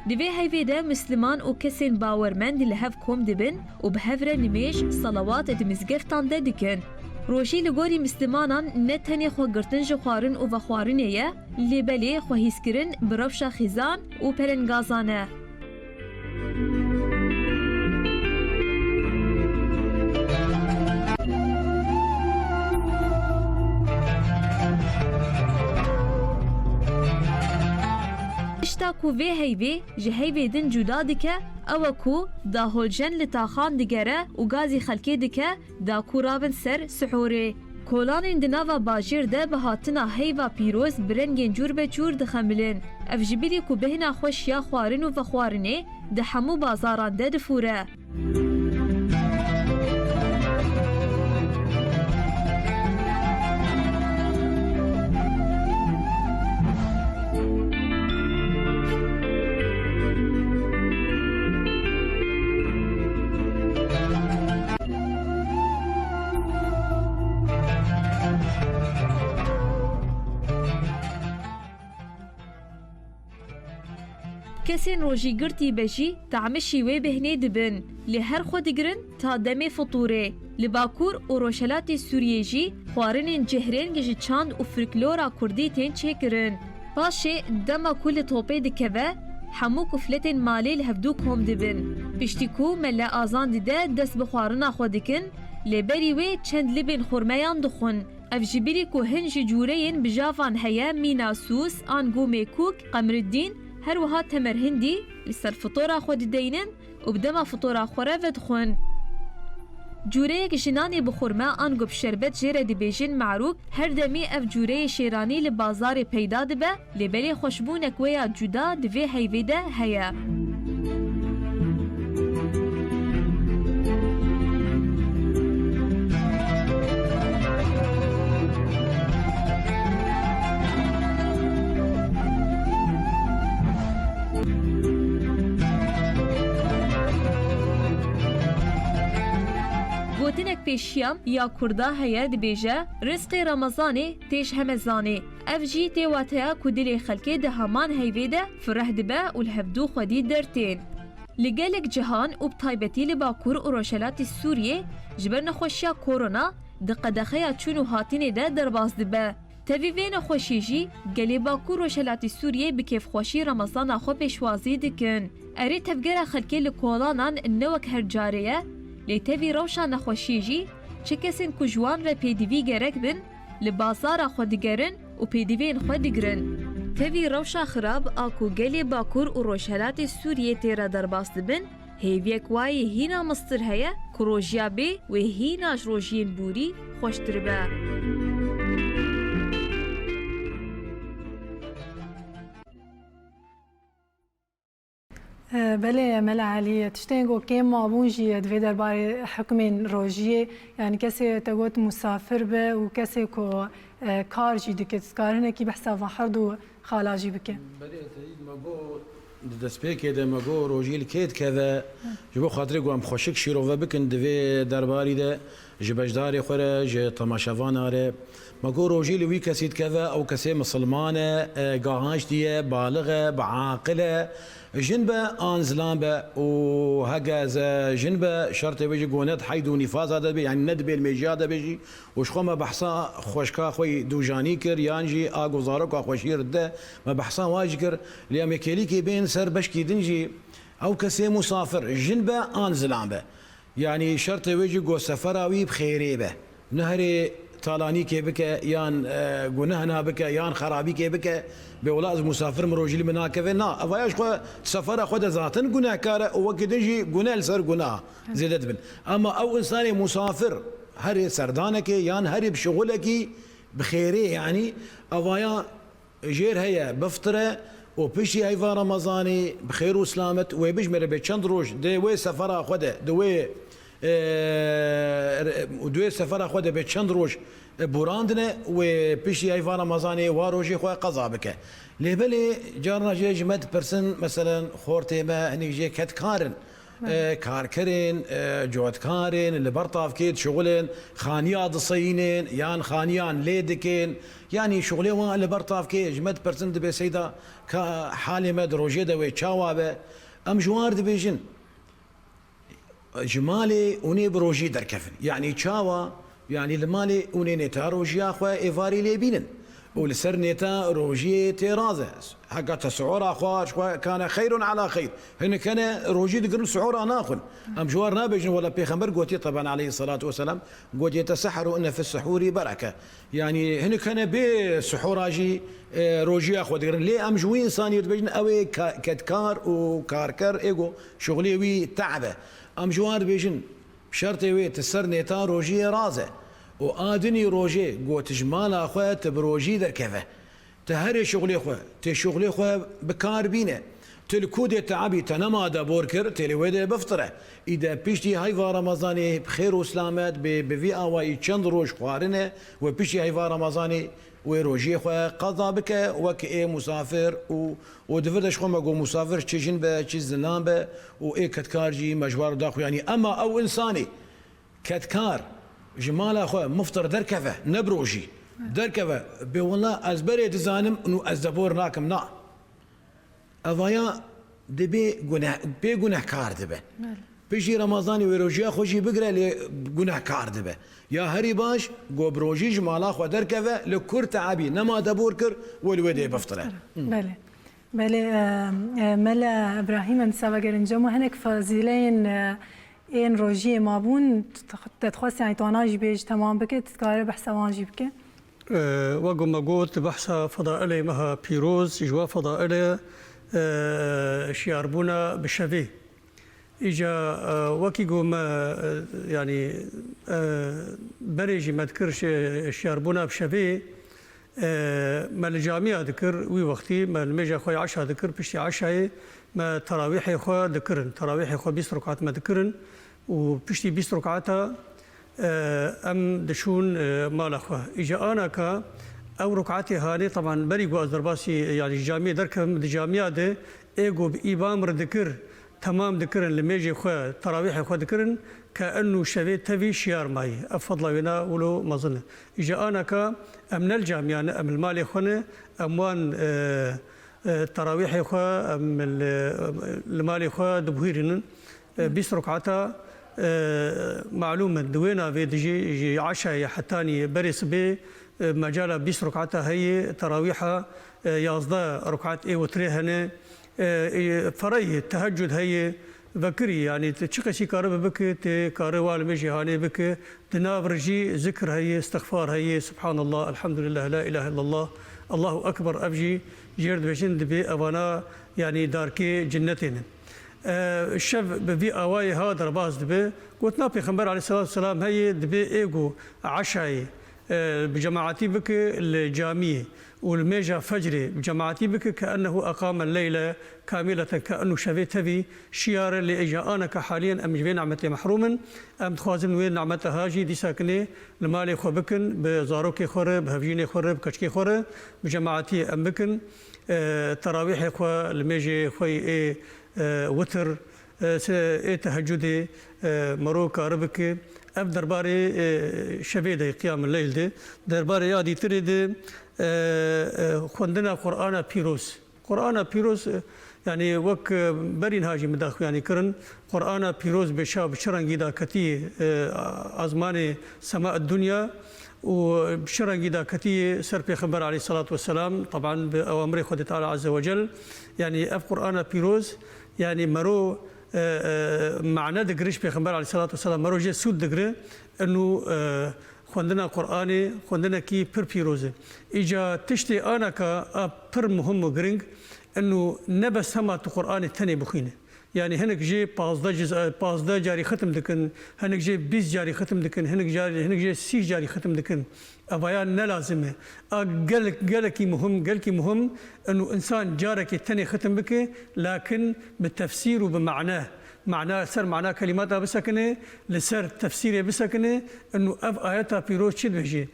دوی هیوه ده مسلمان و کسین باورمند لحف کم دبن و به هفره نمیش صلوات دمزگفتان ده دکن روشی لگوری مسلمانان نتنی خو گرتن جخوارن و وخوارنه لیبلی خو هیسکرن برفش خیزان و پرنگازانه کو وی هیوی جه هیوی دن جدا دکه او کو دا هولجن لتاخان دگره و گازی خلکی دکه دا کورابن سر سحوره کولان دناوا باجیر ده به هاتنا هیوا پیروز برنگین جور به جور دخملن اف جبیری کو بهنا خوش یا خوارن و فخوارنه ده همو بازاران ده دفوره کسین روژی گرتی بجی تعمشی وی بهنه دبن لهر خود گرن تا دم فطوره لباکور و روشلات سوریه جی خوارن جهرین گجی چاند و فرکلورا کردی تین چکرن باشه دما کل توپه دکوه همو کفلت مالی لهفدو کم دبن پشتیکو ملا آزان دیده دست بخوارنا خودکن لبری وی چند لبن خورمیان دخون اف جبیری کو هنج جورین بجافان هیا میناسوس آنگو میکوک قمر الدین هر وها تمر هندي لسر فطورا خود دينن وبدما فطورا خوره ودخون جوريك جناني بخورما انگو بشربت جيره دي بيجين معروك هر دمي اف جوري شيراني لبازار پیدا دبه لبلي خوشبونك ويا جدا دوي هيويده هيا گوتنک پیشیام یا کردا هیا دبیجه رزق رمضانه تیش همزانه اف جی تی واتیا کدلی خلکی ده همان هیویده فرح دبه و الهفدو خودی درتین لگلک جهان و بطایبتی لباکور و روشلات سوریه جبر نخوشیا کورونا ده قدخیا چونو هاتین ده درباز دبه تەوی vê nexweşî jî gelê Bakur Rojhilatê Sûriyê bi kêfxweşî Remezana xwe pêşwazî dikin. Erê tevgera xelkê li kolanan ne wek her carê ye, lê tevî rewşa nexweşî jî çi kesên ku ji wan re pêdivî gerek bin, li bazara xwe digerin û pêdivên xwe digirin. Tevî rewşa xirab a ku gelê Bakur û Rojhilatê Sûriyê tê re derbas dibin, hêviyek wayê hîna mistir heye ku rojiya bê wê hîna ji rojiyên bûrî xweş diribe. بله ملا علی تشتین گو کم مابونجی دوی درباره حکم روجیه یعنی کسی تگوت مسافر به و کسی کو کار جی دکت کارنه کی بحثا و هر دو خالاجی بکه. بله ترید مگو دستپیک ده مگو روجیل کید کذا جبو خاطری گو ام خوشک شیرو و بکن دوی درباری ده جبجداری خوره ج تماشاوان آره مگو روجیل وی کسید کذا او کسی مسلمانه گاهاش دیه بالغه بعاقله جنبه انزلامبه وهجز جنبه شرط بيجي جونات حيدو نفاذ هذا بي يعني ندبي الميجا هذا بيجي وش خما بحصا خوشكا خوي دوجاني كر يانجي اغو زارك خوشير ده ما بحصا واجكر لياميكيليكي بين سر بشكي دنجي او كسي مسافر جنبه انزلامبه يعني شرط بيجي جو سفراوي بخيري به نهري طالاني كي بك يان جنهنا بك يان خرابي كي بك بولاز مسافر مروجي من هكذا نا افايش خو سفر خد ذاتن جناه كاره وقت يجي جناه سر جناه زيدت بن اما او انسان مسافر هري سردانك يان هري بشغلك بخيري يعني افايا جير هي بفطره وبشي هيفا رمضاني بخير وسلامت وبيجمر بچند روج دي وي سفر خد دوي دوی سفر خود به چند روز براندنه و پیشی ایوان رمضانی و روزی خود قضا بکه لیبلی جارنا جه جمد پرسن مثلا خورتی ما هنیک جه کت کارن کار کرن جوت کارن لبرطاف کید شغلن خانیات صینن یان خانیان لیدکن یعنی شغلی وان لبرطاف کید جمد پرسن دبی سیدا که حالی ما دروجه دوی چاوابه ام جوار دبیجن جمالي وني بروجي دركفن يعني تشاوا يعني المالي وني نتا روجي اخوا ايفاري ليبينن ولسر نتا روجي تيرازه حقا تسعور اخوا كان خير على خير هن كان روجي دقر سعور ناخن ام جوار نابجن ولا بيخمر قوتي طبعا عليه الصلاه والسلام قوت يتسحروا ان في السحور بركه يعني هن كان بسحور اجي روجي اخوا دقر ليه ام جوي انسان يتبجن اوي كدكار وكاركر ايجو شغلي وي تعبه ام جوار بيجن شرطي وي تسر نيتا روجي رازه وادني روجي قوت جمال اخويا تبروجي در كفه تهري شغلي اخويا تشغلي اخويا بكار بينه تلكود تعبي تنما دبوركر تلويده بفطره اذا بيشتي هايفا رمضاني بخير وسلامات بفي اواي چند روج خوارنه وبيشتي هايفا رمضاني وروجي خويا قضا بك وكاي مسافر ودفردش خو ماغو مسافر تشين به تشيز نامبه واي كتكارجي مجوار داخو يعني اما او انساني كتكار جمال اخو مفطر دركفه نبروجي دركفه بوالله ازبري تزانم انه ازدبور ناكم نا افايا دبي جناح كار دبه بيجي رمضاني وروجي خوشي بقرا لي جناح كار دبه يا هري باش جو بروجي جمالا خو دركفه لكر تعبي نما دبوركر والودي بفطره بله بله ملا ابراهيم انسا جرنجم هناك فازيلين این روجی مابون تدخواست يعني تواناجي بيج تمام بك تذكر بحث وانجي بك وقم قلت بحث فضائل مها بيروز جوا فضائل شياربونا بالشفي اجا وكي قوم يعني بريجي ما ذكرش شياربونا بشفي ما الجامعة ذكر وي وقتي ما الميجا خويا عشاء ذكر بشتي عشاء ما تراويح خويا ذكرن تراويح خويا 20 ركعات ما ذكرن وبشتي 20 ركعاتها ام دشون مال اخوه اجا انا كا او ركعتي هاني طبعا بري جو ازرباسي يعني الجامعة دركم الجامعة ده ايجو بايبامر ذكر تمام ذكرن لميجي خويا تراويح خويا ذكرن كانه شبيه تبي شيار ماي افضل وينا ولو ما ظن اجا انا كا امن الجامعة ام المالي خونا اموان تراويح خويا ام المالي خويا دبهيرن 20 ركعتها معلومة دوينا في دجي عشاء حتاني بريس بي مجال 20 ركعتها هي تراويحها يازدا ركعات وتريهن فري تهجد هي بكري يعني تشقشي كارب بك تكاروال مجي هاني بك تنابرجي ذكر هي استغفار هي سبحان الله الحمد لله لا اله الا الله الله اكبر ابجي جيرد بجند بي ابانا يعني داركي جنتين الشف ببي اواي هذا باز دبي قلت نبي خبر عليه الصلاه والسلام هي دبي ايجو عشاي بجماعتي بك الجامية والميجا فجري بجماعتي بك كأنه أقام الليلة كاملة كأنه شفيت في شيار اللي إجا أنا كحاليا أم جبين نعمتي محروما أم تخوازن وين نعمتها هاجي دي ساكنة لمالي خو بكن بزاروكي خورة بهفجيني خورة بكشكي خورة بجماعتي أم بكن تراويحي خو الميجي خوي وتر تهجدي مروكا ربك أب درباري شبيدة قيام الليل دي درباري يادي تريد خوندنا قرآن بيروس قرآن بيروس يعني وك برين هاجي مداخل يعني كرن قرآن بيروس بشاب شرنجي دا كتي أزمان سماء الدنيا وبشرنجي دا كتي سر بيخبر عليه الصلاة والسلام طبعا بأوامر خد تعالى عز وجل يعني أب قرآن بيروس يعني مرو معنى دقريش بيخبر عليه الصلاة والسلام مرو جي سود دقري أنه خوندنا قرآني خوندنا كي بير بيروزي إجا تشتي أنا كا بير مهم وغرينج أنه نبس هما قرآن الثاني بخينه يعني هنك جي 15 جاري ختم دكن هنك جي 20 جاري ختم دكن هنك جي 6 جاري ختم دكن أبيان نلازمه قالك مهم أنه إنسان جارك الثاني ختم بك لكن بالتفسير وبمعناه معناه كلماتها بسكنه لسر تفسيره بسكنه انه اف اياتها بيروز شد بهجي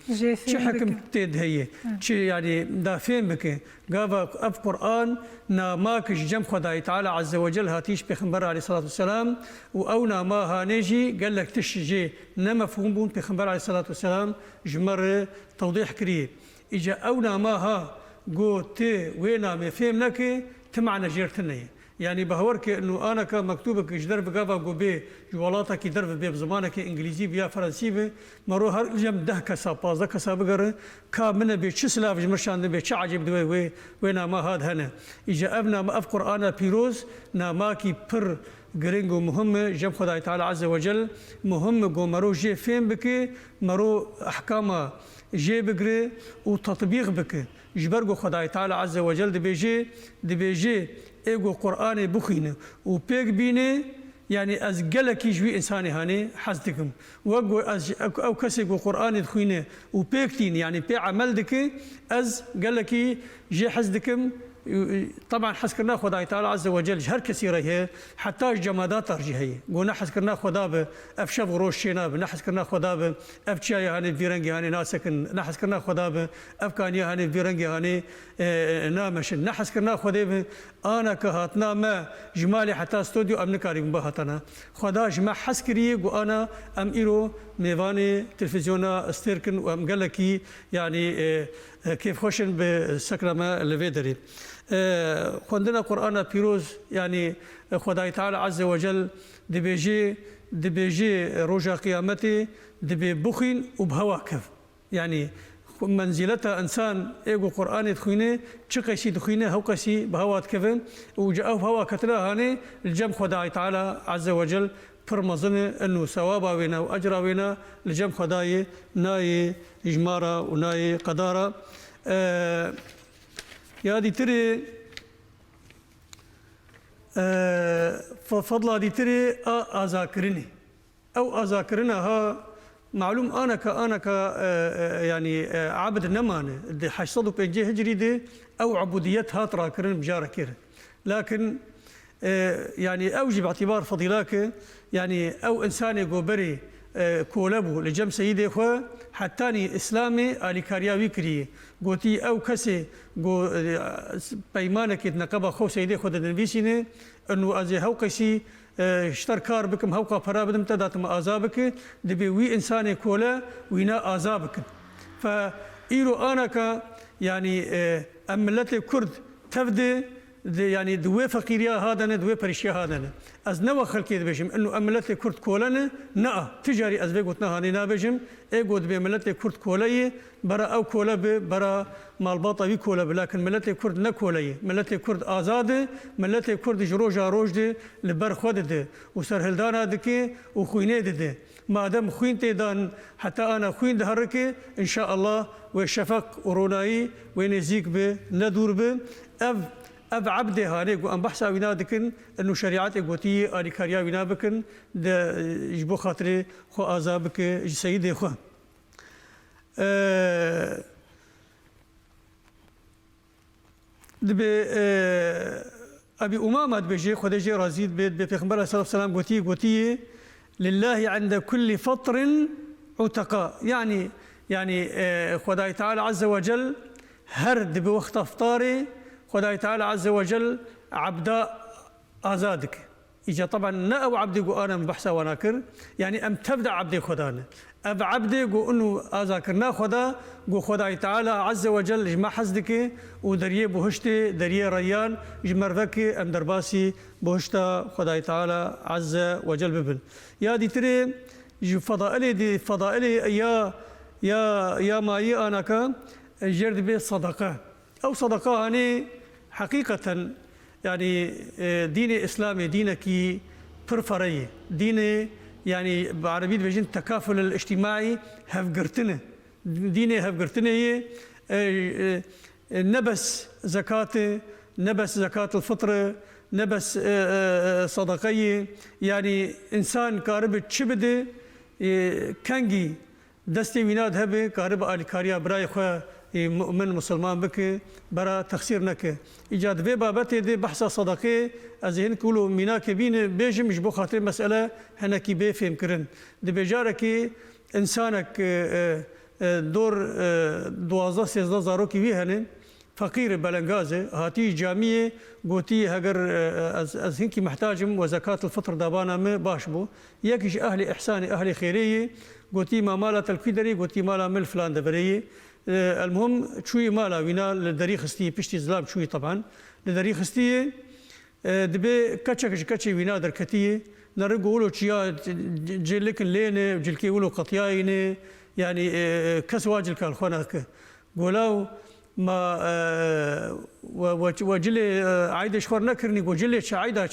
شو حكم تيد هي شو يعني دافين بك قاف اف قران ناماك جم خداي تعالى عز وجل هاتيش بخبر عليه الصلاه والسلام واونا ما هانيجي قال لك تشجي نمفهوم بون بخبر عليه الصلاه والسلام جمر توضيح كريه اجا اونا ما ها قوت وينا ما فهمناك تمعنا جيرتني يعني بهورك انه انا كمكتوبك درب قابا قوبي جوالاتك درب بي بزمانك انجليزي بيا فرنسي بي مرو هر جم ده كسا 15 كسا بقر كامن بي تشسلاف جمرشان بي عجيب دوي وينا ما هاد هنا اجا ابنا ما اف قران بيروز ناماكي بر جرينجو مهم جم خداي تعالى عز وجل مهم جو مرو جي فين بك مرو احكام جي بقري وتطبيق بك جبرجو خداي تعالى عز وجل دي بيجي ايجو قرآن بخينه وبيك بينه يعني از قلك يجوي انساني هاني حزدكم وقو او كسيجو قرآن دخينه وبيكتين يعني بي عمل دك از قلك جي حزدكم طبعا حسكرنا خداي تعالى عز وجل جهر كثيره هي حتى الجمادات ترجي هي قلنا حسكرنا خدا افشف روشينا نحسكرنا خدا افشاي هاني فيرنجي هاني ناسكن نحسكرنا خدا افكاني هاني فيرنجي هاني نامش نحسكرنا خدا انا كهاتنا ما جمالي حتى استوديو امنكاري بهاتنا خدا جمع حسكري وانا ام ايرو ميفاني تلفزيونا استيركن وام قالكي يعني كيف خوشن بسكرما الفيدري خوندنا قرآن بيروز يعني خداي تعالى عز وجل دبيجي رجا قيامتي دبي بخين وبهواكف يعني منزلتها انسان ايجو قرآن دخينه تشقيسي دخينه هوكسي بهوات كفن وجاء بهوا كتلا هاني الجم خداي تعالى عز وجل فرمزن انه ثوابا وينا واجرا وينا لجم خداي ناي اجمارا وناي قدارا يا دي تري فضلا دي تري اذاكرني او اذاكرنها معلوم انا ك يعني عبد النمان دي حشصدو بيجي هجري دي او عبوديتها تراكرن بجاركير لكن يعني اوجب باعتبار فضيلاك يعني او انسان يقوبري كولبو لجم سيدي خو حتاني اسلامي الي كارياوي كري قوتي او كسي قو بيمانك نقبه خو سيدي خو دنبيسيني انه ازي هوقسي اشتركار بكم هوقا فرابدم تداتم عذابك دبي وي انساني كولا وينا عذابك فايرو انا يعني املتي كرد تفدي يعني دوي فقيريا هذا دوي بريشيا هذا از نوا خلقي بيجم انه ملت كرد كولن نا تجاري از بيقولنا هاني نابجم ايقود بملت كرد كولي برا او كولا برا مالباطا بي كولا لكن ملت كرد نكولي ملت كرد ازاد ملت كرد جروجا روجد لبر خود وسرهلدانا دكي وخوينه ده ما دام خوين تيدان حتى انا خوين دهركي ان شاء الله وشفق وروناي ونزيك به ندور به اب عبده هاني قو ام بحثا وينا دكن انه شريعه قوتي الي كاريا وينا بكن د جبو خاطري خو عذابك سيدي خو دبي ابي امامه بيجي خديجي رازيد بيت بيغمبر صلى الله عليه وسلم قوتي لله عند كل فطر عتقاء يعني خداي تعالى عز وجل هرد بوقت افطاري خداي تعالى عز وجل عبداء آزادك إجا طبعا نا أو عبدي قو أنا مبحثة وناكر يعني أم تبدأ عبدي خدانا أب عبدي قو أنه آزاكرنا خدا قو خداي تعالى عز وجل جمع حزدك ودريه بهشتي دريه ريان جمرفك أم درباسي بهشتا خداي تعالى عز وجل ببن يا دي تري فضائلي دي فضائلي يا ماي أنا كا جرد بي صدقة أو صدقة هني حقيقة يعني دين إسلامي دينك برفرية دين يعني بعربية بيجين التكافل الاجتماعي هفقرتنا ديني هفقرتنا هي نبس زكاة نبس زكاة الفطر نبس صدقية يعني إنسان كارب تشبد كانجي دستي ويناد هبه كارب آل كاريا براي خواه مؤمن مسلمان بك برا تخسير نك ايجاد في بابته دي بحث صدقه از هن كلو ميناك بين بيجم مش بو خاطر مساله هنا كي بفهم كرن دي بجارك انسانك دور 12 13 زارو كي هن فقير بلنغازه هاتي جامعه قوتي هجر از هنكي محتاجم وزكاه الفطر دابانا ما باشبو يكش اهل احساني اهل خيريه قوتي ما مالت الكدري قوتي مالا مل فلان دبريه المهم شوي مالا وينا لدري خستي بشتي زلاب شوي طبعا لدري خستي دبي كاتشا وينا دركتي نرجو تشيا جلكن لين جلكي ولو قطياين يعني كسواجل كالخونك قولوا ما وجلي عايد شخور نكرني وجلي شعيدة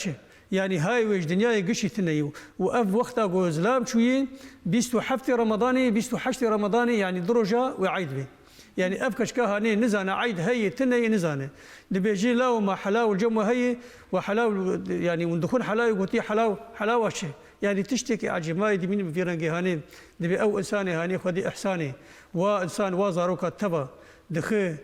يعني هاي وجه دنيا قشي ثنيو وأف وقتها جو زلام شوي بيستو حفتي رمضاني بيستو حشتي رمضاني يعني درجة وعيد به يعني أفكش كهاني نزانة عيد هي تني نزانة دبيجي لا وما حلاو الجمع هي وحلاو يعني وندخل حلاو قوتي حلاوة شيء يعني تشتكي عجيب ما يدي مين بفيرنجي هاني دبي أو إنساني هاني خدي إحساني وإنسان وازاروك التبا دخي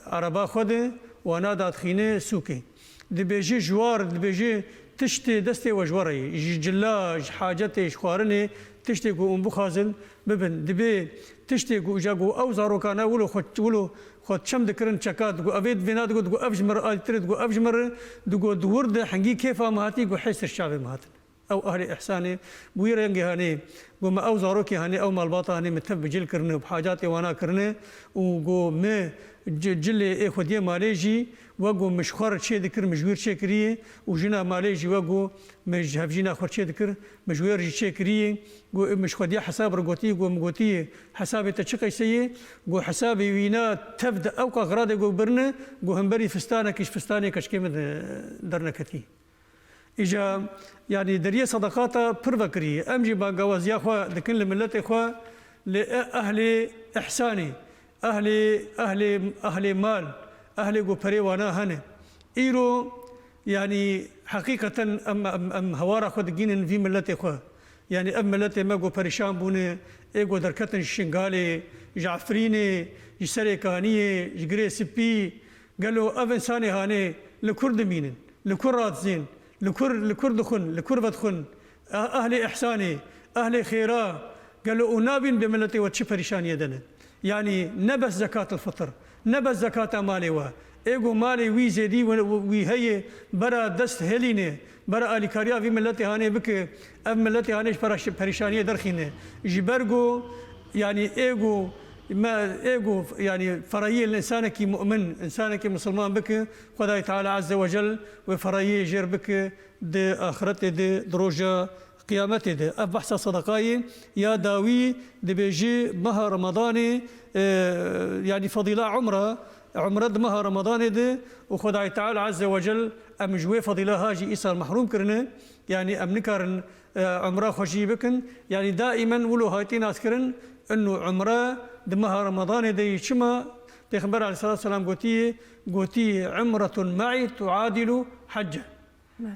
عربا خدي ونادات خيني سوكي دبيجي جوار دبيجي تشتي دستي وجوري جلاج حاجتي شخوارني تشتي قو بخازن ببن دبي تشتي قو جاقو او زاروكانا ولو خد شم دكرن شكات قو افيد بينات قو افجمر الترد قو افجمر قو دورد حنجي كيفا مهاتي قو حيس الشعب مهاتن او اهل احساني بويرنجي هاني قو ما او زاروكي هاني او مالباطا هاني متب جل كرني بحاجاتي وانا كرني وقو ما جلي خديه ماليجي وقو مشخور شيء ذكر مجوير شيء كريه وجنا ماليجي وقو مش هفجينا خور شيء ذكر مجوير شيء كريه قو مش خديه حساب رقوتي قو مقوتي حسابي تشقي سيء قو حسابي وينا تبدا او اغراض قو برنا قو همبري فستانه كش فستاني كش كيم درنا كتي اجا يعني دريه صدقاته برفكري امجي باغواز يا اخوا لكن الملت اخوا لاهل احساني اهل مال أهلي قو بريوانا هني إيرو يعني حقيقة أم هوارا خود جين في ملتي خو يعني أم ملتي ما قو بريشان بوني إيقو دركتن الشنغالي جعفريني جسري كانية جغري سبي قالوا أف إنساني هاني لكرد مينن لكر راتزين لكر دخن لكر بدخن أهل إحساني أهل خيرا قالوا أنابين بملتي وتشي بريشان يدنا يعني نبس زكاة الفطر نبس زكاة مالي وا ايغو مالي وي زيدي وي هي برا دست هلينه برا الكاريا في ملتي هاني بك ام ملتي هاني بريشانيه درخينه جبرغو يعني ايغو ما ايجو يعني فريي الانسان كي مؤمن انسان كي مسلمان بك خداي تعالى عز وجل وفريي جير بك دي اخرته دي دروجه قيامته دي بحث صدقاي يا داوي دي بيجي مها رمضاني يعني فضيله عمره مها رمضاني دي وخداي تعالى عز وجل ام جوي فضيله هاجي ايسا محروم كرنه يعني ام نكرن عمره خوشي بكن يعني دائما ولو هايتي ناس كرن انه عمره دمها رمضان دي شما پیغمبر عليه الصلاه والسلام قوتي عمره معي تعادل حجه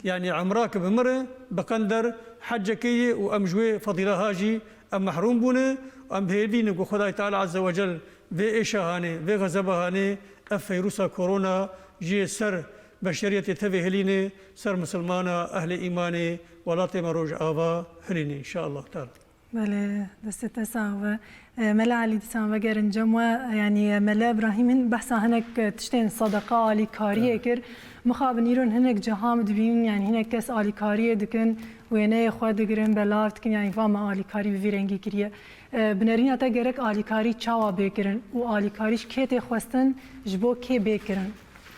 يعني عمراك بمره بقندر حجكي وامجوي فضيله هاجي ام محروم بونه ام بهدين قو خداي تعالى عز وجل في ايشهاني في غزبهاني فيروس كورونا جي سر بشريه تفهليني سر مسلمانه اهل ايماني ولا مروج ابا هليني ان شاء الله تعالى. بله دست تساوى ملا علي تساوى جرن جموة يعني ملا إبراهيم بحث هناك تشتين صدقة على كارية كر مخابن يرون هناك جهام دبين يعني هناك كاس على كارية دكن وينه خود جرن بلافت كن يعني فما على كاري بفيرنجي كريه بنرينا تجرك على كاري تشاوا بكرن وعلى كاريش كيت خوستن جبو كي بكرن.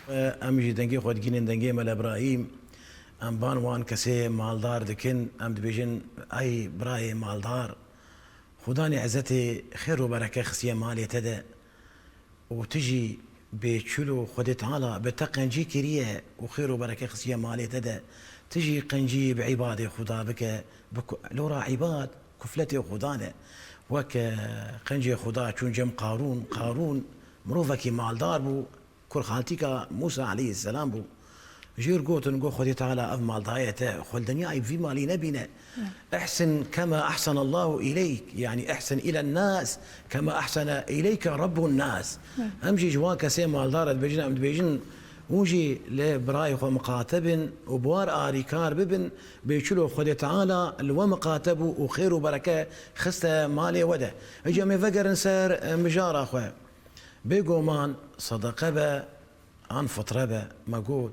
أمجي دنجي خود جينن دنجي ملا إبراهيم ام بانوان کسی مالدار دکن ام دبیجن ای برای مالدار خدانی عزتی خیر و برکه خسیه مالی تده و تجي بچلو خود تعالى بتقنجي كريه وخير وبركه خسية مالي تده تجي قنجي بعباده خدا بك لورا عباد كفلتي خدانه وك قنجي خدا چون جم قارون مروفكي مالدار بو كل خالتيكا موسى عليه السلام بو جير قوتن قو خدي تعالى أف مال ضايته خل دنياي في مالي نبينا احسن كما أحسن الله إليك يعني احسن إلى الناس كما أحسن إليك رب الناس أمجي جواك سي مال دارت بيجن أم بيجن وجي لبراي خو مقاتب وبوار آريكار ببن بيشلو خدي تعالى الو مقاتب وخير وبركة خسته مالي وده اجي مفقر نسر مجار أخوة بيقو مان صدقه با عن فطره با مقود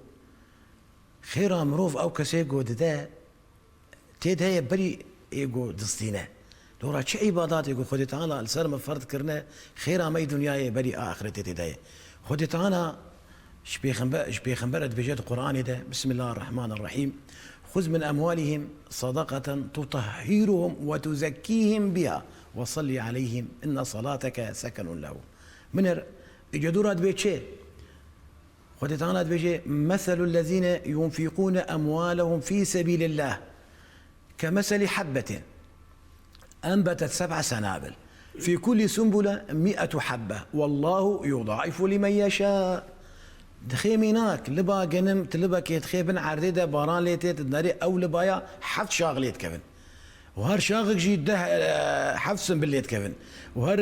خيرا مروف او كسي قود دا تيد هي بري يقو دستينه لورا چه عبادات يقو خدي تعالى السر مفرد كرنا خيرا مي دنياي بري آخرتي تدايه خدي تعالى شبيخنبر بجد القرآن ده بسم الله الرحمن الرحيم خذ من أموالهم صدقة تطهرهم وتزكيهم بها وصلي عليهم إن صلاتك سكن له منر إجدورات بيتشي خذ تعالى بيجي مثل الذين ينفقون أموالهم في سبيل الله كمثل حبة أنبتت 7 سنابل في كل سنبلة 100 حبة والله يضاعف لمن يشاء دخيميناك لبا جنم تلبا كيت خيبن عرديده باران ليتيت داري او لبايا حفت شاغليت كفن وهر شاغك جي ده حفت سنبليت كفن وهر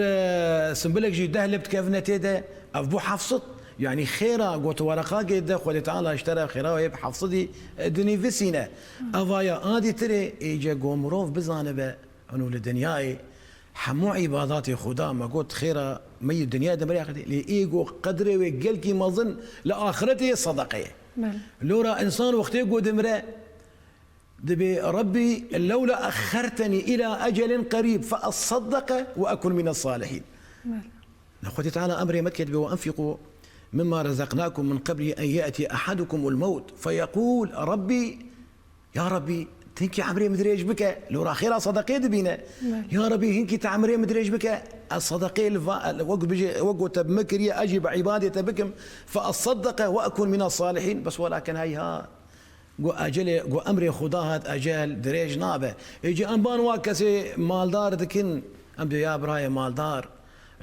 سنبلك جي ده لبت كفن تيده افبو حفصت يعني خيرا قوت ورقا قيده خدي تعالى اشترى خيرا ويب حفصدي دني فيسينا افايا ادي تري ايجا قومروف بزانبه انو لدنياي حمو عباداتي خدا ما قلت خيرا مي الدنيا دمري اخرتي لايجو قدري وقلكي ما ظن لاخرتي صدقه لورا انسان وقت يقو دمره دبي ربي لولا اخرتني الى اجل قريب فاصدق واكن من الصالحين ناخذ تعالى امري مكتب وانفقوا مما رزقناكم من قبل ان ياتي احدكم الموت فيقول ربي يا ربي تنكي عمري مدري ايش بك لو راه خير صدقه دبينا يا ربي هنكي تعمري مدري ايش بك الصدقه وقت بمكري اجب عبادي بكم فاصدق واكون من الصالحين بس ولكن هيها قو اجل قو امري خداهات اجل دريج نابه يجي انبان واكسي مالدار دكن ام يا ابراهيم مالدار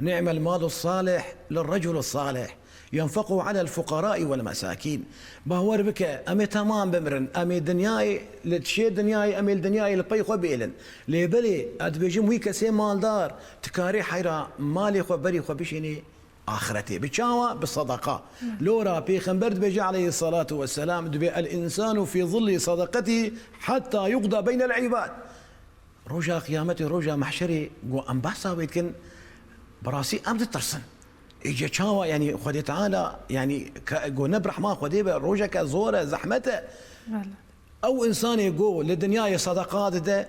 نعم المال الصالح للرجل الصالح ينفقوا على الفقراء والمساكين بهور بك امي تمام بمرن امي دنياي لتشي دنياي امي الدنياي لبي خو بيلن ليبلي ادبجم ويك سي مالدار تكاري حيرا مالي خو بري خو بشيني اخرتي بتشاوى بالصدقه لورا بيغمبر بيجي عليه الصلاه والسلام دبي الانسان في ظل صدقته حتى يقضى بين العباد رجا قيامتي رجا محشري قو ام بحثا ويتكن براسي ام تترسن اجى تشاوى يعني خدي تعالى يعني جو نبرح ما خدي روجك زوره زحمته او انسان يقول للدنيا صدقات ده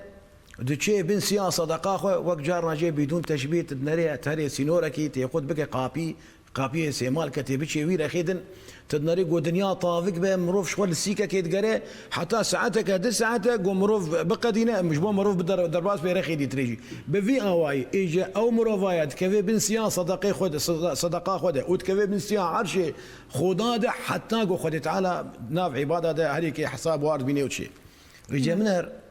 دچه بن سیاسه دقاقه وقت جارنا جه بدون تشبيه تدنري تهري سينوركي تيقود بك قابي سيمال كتي بشي وير اخيدن تدنري قو دنيا طافق به مروف شغل السيكه كيتقري حتى ساعتك هد ساعته قو مروف بقدينا مش بو مروف بدرباس بيرخيدي تريجي بفي اواي اجى او مروفايات كفي بن سياسه صدقي خد صدقه خد وتكفي بن سيا عرشي خداده حتى قو خد تعالى ناف عباده هذيك حساب وارد بيني وشي رجع منر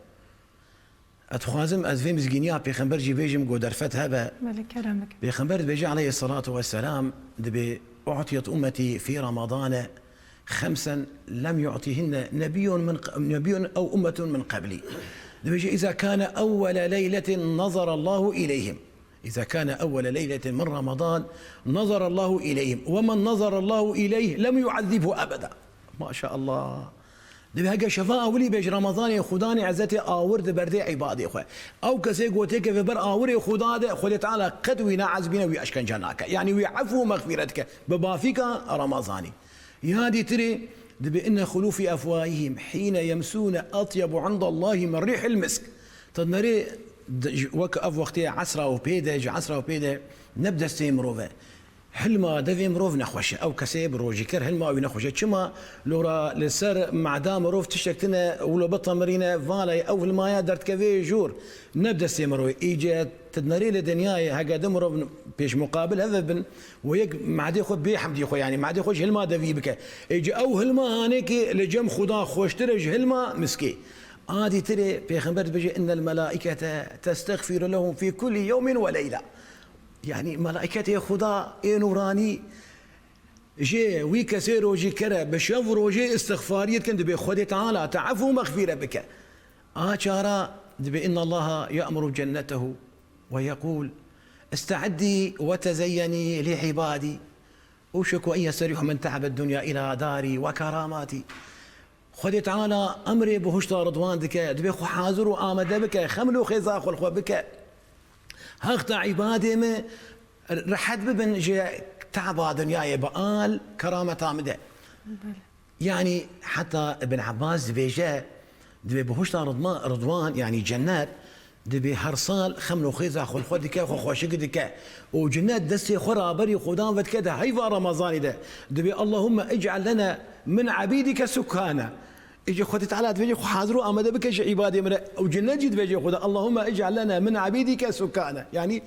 اتخوازم از في مزگینیا پیغمبر جی بیجم گو درفت هبه ملك كرمك پیغمبر بیجی علیه الصلاة والسلام دبي أعطيت أمتي في رمضان 5 لم يعطيهن نبي أو أمة من قبلي دبي إذا كان أول ليلة نظر الله إليهم إذا كان أول ليلة من رمضان نظر الله إليهم ومن نظر الله إليه لم يعذبه أبدا ما شاء الله دبي هجا شفاء ولي بيج رمضان خداني عزتي آورد بردي عبادي خو أو كسي قوتك في بر آوري خداده خد تعالى قد وينعز بنا ويأشكن جناك يعني ويعفو مغفرتك ببافيك رمضاني يهادي تري دبي إن خلوف أفواههم حين يمسون أطيب عند الله من ريح المسك تنري وقف وقتها عسرة وبيدة نبدأ استيمروفه حلما دفي مروف نخوشه او كسيب روجي كر حلما او نخوشه كما لورا لسر معدام مروف تشتكتنا ولو بطمرينا فالي او المايا درت كفي جور نبدا استمروا ايجا تدنري لدنياي هكا دمروف بيش مقابل هذا بن ويك معدي خو بيحمدي خو يعني معدي خوش هلما دفي بك ايجا او هلما هانيك لجم خدا خوش ترج هلما مسكي عادي تري بيغمبر بيجي ان الملائكه تستغفر لهم في كل يوم وليله يعني ملائكته خدا نوراني جي وي كسيرو جي كره بشفرو جي استغفاريه كند بخد تعالى تعفو مغفره بك شارا بان الله يأمر جنته ويقول استعدي وتزيني لعبادي اوشك ان يستريح من تعب الدنيا الى داري وكراماتي خد تعالى امري بهشتا رضوان دك دبي خو حاضر وآمد بك خملو خيزا خلخو بك هاختا عبادي ما رحت ببن جي تعبا دنياي بقال كرامة تامده يعني حتى ابن عباس دبي دبي بهشتا رضوان يعني جنات دبي هرصال خملو خيزا خل خدك خوشك دك وجنات دستي خرابري خدام فت كده هيفا رمضان ده دبي اللهم اجعل لنا من عبيدك سكانا اجي خدت تعالى تبيجي حاضروا امد بك عبادي من وجنات جيت بيجي خدا اللهم اجعل لنا من عبيدك سكانا يعني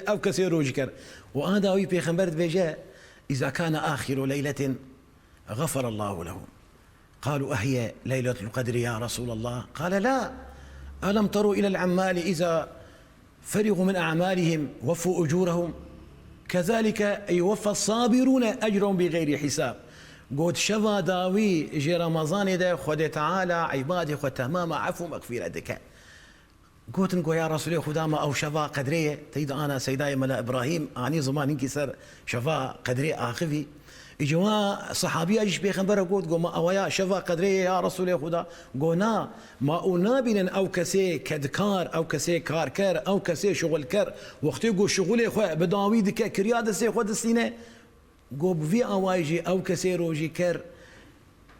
او كسيرو جكر وانا وي بيغمبر بيجي اذا كان اخر ليله غفر الله لهم قالوا اهي ليله القدر يا رسول الله قال لا ألم تروا إلى العمال إذا فرغوا من أعمالهم وفوا أجورهم كذلك يوفى الصابرون أجرهم بغير حساب قد شفا داوي جي رمضان ده خد تعالى عبادي خد تمام عفو مغفرة دك قلت نقول يا رسول الله خدامة أو شفا قدرية تيد أنا سيداي ملا إبراهيم أني زمان انكسر شفا قدرية آخذي إجوا صحابي أجيش بيخبر قلت قو ما أويا شفا قدرية يا رسول الله خدا قونا ما أنابنا أو كسي كدكار أو كسي كاركر أو كسي شغل كر وقت يقول شغل خو بداوي دك كريادة سي خد السنة قو بفي أوايجي أو كسي روجي كر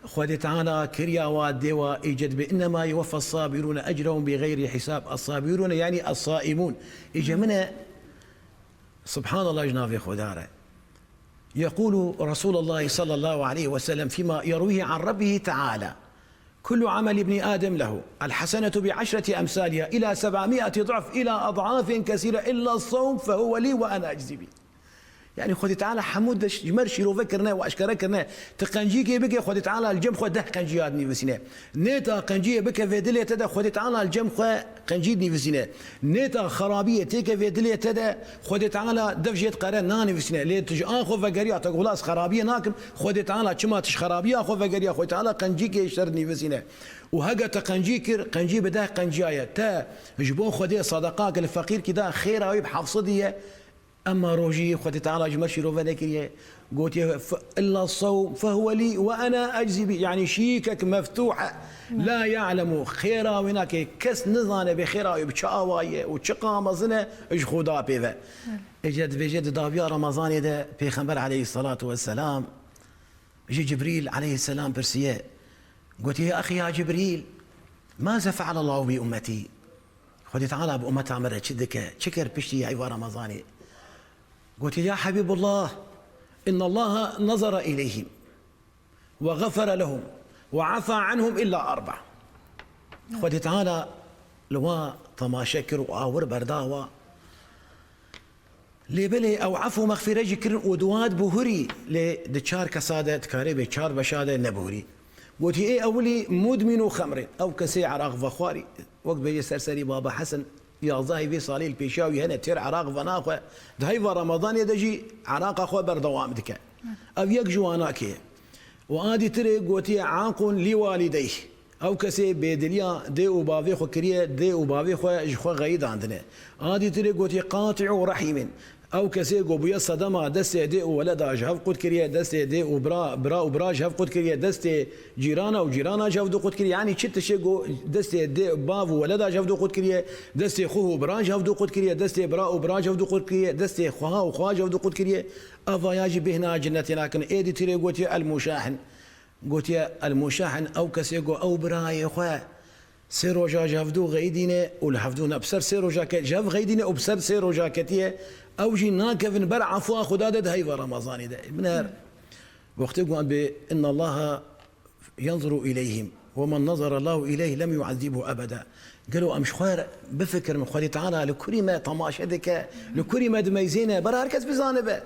خد تعالى كريا وادوا إيجد بإنما يوفى الصابرون أجرهم بغير حساب الصابرون يعني الصائمون إجا منا سبحان الله جنافي خداره يقول رسول الله صلى الله عليه وسلم فيما يرويه عن ربه تعالى كل عمل ابن آدم له الحسنة بعشرة أمثالها إلى 700 ضعف إلى أضعاف كثيرة إلا الصوم فهو لي وأنا أجزي به يعني خد تعالى حمود جمرشي رو فكرنا واشكرا كرنا تقنجي كي بك خد تعالى الجم خد ده قنجيات نيفسنا نيتا قنجيه بك فيدليه تدا خد تعالى الجم خد قنجي نيفسنا نيتا خرابيه تيك فيدليه تدا خد تعالى دفجت قرن ناني فسنا لي تج اخو فقريا تقول اس خرابيه ناكم خد تعالى كما تش خرابيه اخو فقريا خد تعالى قنجي كي يشترني فسنا وهجا تقنجي كر قنجي بدا قنجايه تا جبون خدي صدقاك الفقير كدا خير او بحفصديه أما روجي خد تعالى جمرشي رو فذكريه قلت إلا الصوم فهو لي وأنا أجزي به يعني شيكك مفتوحة لا يعلم خيرا ويناك كس نظانة بخيرا وبشاواية وشقا زنة إج خدا بيذا إجد بجد دابيا رمضان ده بيخنبر عليه الصلاة والسلام جي جبريل عليه السلام برسيه قلت يا أخي يا جبريل ماذا فعل الله بأمتي خدي تعالى بأمتها مرة شدك شكر بشتي عيوة رمضاني قلت يا حبيب الله إن الله نظر إليهم وغفر لهم وعفى عنهم إلا 4 خدي تعالى لوا طماشكر وآور برداوة لبلي أو عفو مغفرة جكر ودواد بوهري لدشار كسادة تكاري بشار بشادة نبوري قلت إيه أولي مدمن خمر أو كسي عراق فخواري وقت بيجي سرسري بابا حسن يا ظاهي في صالي البيشاوي هنا تير عراق فناخوة دهيفا رمضان يدجي عراق أخوة بردوام دكا أو يكجوانا كي وآدي تري قوتي عاق لوالديه أو كسي بيدليا دي وبافي خو كريه دي وبافي خو غيد عندنا آدي تري قوتي قاطع رحيم أو كسي قبويا صدمة دستي دي ولدا جهف قد كريه دستي دي وبرا جهف قد كريه دستي جيرانا وجيرانا جهف دو قد كريه يعني شت شيء دستي دي باف ولدا جهف دو قد كريه دستي خوه وبرا جهف دو قد كريه دستي برا وبرا جهف دو قد كريه دستي خوها وخوا جهف دو قد كريه أفا يجي بهنا جنة لكن إيدي تري قوتي المشاحن قوتي المشاحن أو كسي أو براي خوا سيروجا جافدو غيدينه والحفدونا بسر سيروجا جاف غيدينه وبسر سيروجا كتيه او جي ناكفن برع عفوا خدادة هيفا رمضاني ده منهر وقت يقول بان الله ينظر اليهم ومن نظر الله اليه لم يعذبه ابدا قالوا امش خوار بفكر من خدي تعالى لكل ما طماشدك لكل ما دميزينه برا هركز بزانبه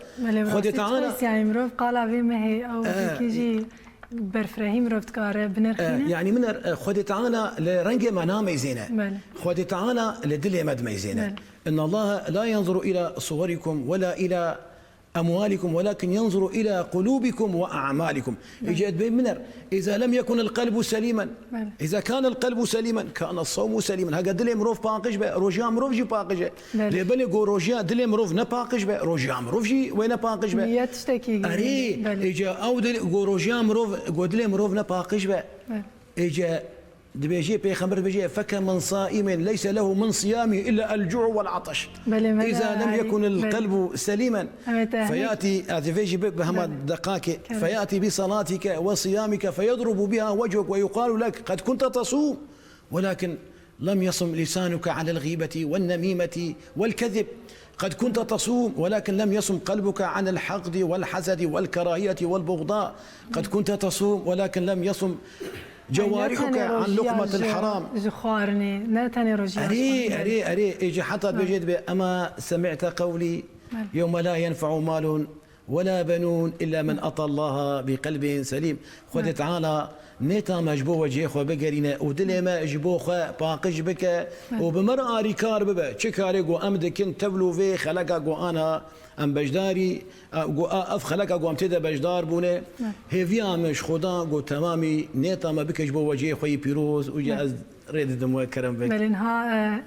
خدي تعالى يعني مروف قال في ما هي او كيجي برفراهيم رفت كاره بنرخينه يعني من خدي تعالى لرنج معناه ميزينه خدي تعالى لدل مد ميزينه ان الله لا ينظر الى صوركم ولا الى اموالكم ولكن ينظر الى قلوبكم واعمالكم اجت بمنر اذا لم يكن القلب سليما اذا كان القلب سليما كان الصوم سليما هكا دل مروف باقش به روجيا مروف جي باقش لبني جو روجيا دل مروف نباقش به روجيا مروف جي وين باقش به يتشتكي اري اجا او دل جو روجيا مروف جو دل مروف نباقش به اجا دبيجي بيخمر بيجي فكمن صائم ليس له من صيامه الا الجوع والعطش اذا لم يكن القلب سليما فياتي اتفيجي بهم الدقائق فياتي بصلاتك وصيامك فيضرب بها وجهك ويقال لك قد كنت تصوم ولكن لم يصم لسانك على الغيبه والنميمه والكذب قد كنت تصوم ولكن لم يصم قلبك عن الحقد والحسد والكراهيه والبغضاء قد كنت تصوم ولكن لم يصم جوارحك عن لقمة الحرام جخارني نتني رجيا أري إجي حتى بجد أما سمعت قولي يوم لا ينفع مال ولا بنون إلا من أطى الله بقلب سليم خذ تعالى نتا مجبو وجه خو بقرينا ودلي ما جبو خو باقش بك وبمرأة ريكار ببا تشكاري قو أمدكن تبلو في خلقا قو أنا ام بجداري قو اف خلقا قو امتدى بجدار بونه هيفيا مش خدا قو تمامي نيتا ما بكش بو وجه خوي بيروز وجاز ريد دمو كرم بك بلنها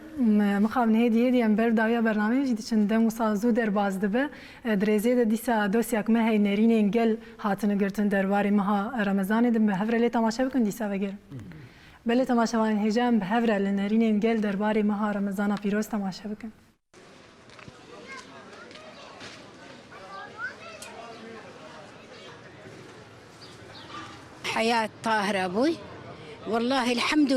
مخابن هدي ام برداويا برنامج دي چند مسازو در باز دبه دريزه د ديسا دوسياك ما هي نرين انجل هاتن گرتن درباري مها رمضان دم هفرله تماشا بكن ديسا وگر بله تماشاوان هجام بهفرله نرين انجل درباري مها رمضان بيروز تماشا بكن حياة طاهرة أبوي والله الحمد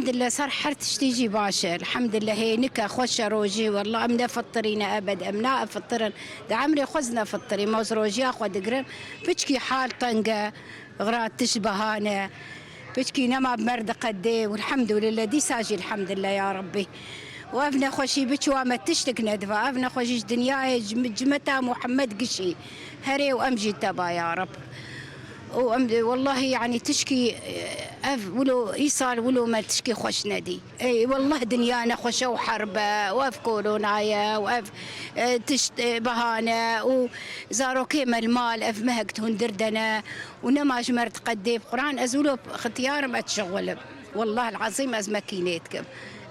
لله صار حرتش تيجي باشا الحمد لله هي نكا خوش روجي والله أمنا فطرينا أبد أمنا فطرن دا عمري خزنا فطري موز روجي أخو دقرن بتشكي حال طنقة غرات تشبهانا بتشكي نما بمرد قدي والحمد لله دي ساجي الحمد لله يا ربي وابنا خوشي بتشوامة تشتك ندفع ابنا خوشيش دنياي جمتا محمد قشي هري وأمجي تبا يا رب والله يعني تشكي ولو ايصال ولو ما تشكي خوش ندي اي والله دنيانا خوشه وحربه واف كورونايا واف بهانه وزارو كيما المال اف مهقتون دردنا ونما جمرت قدي بقران ازولو اختيار ما تشغل والله العظيم از ماكينتكم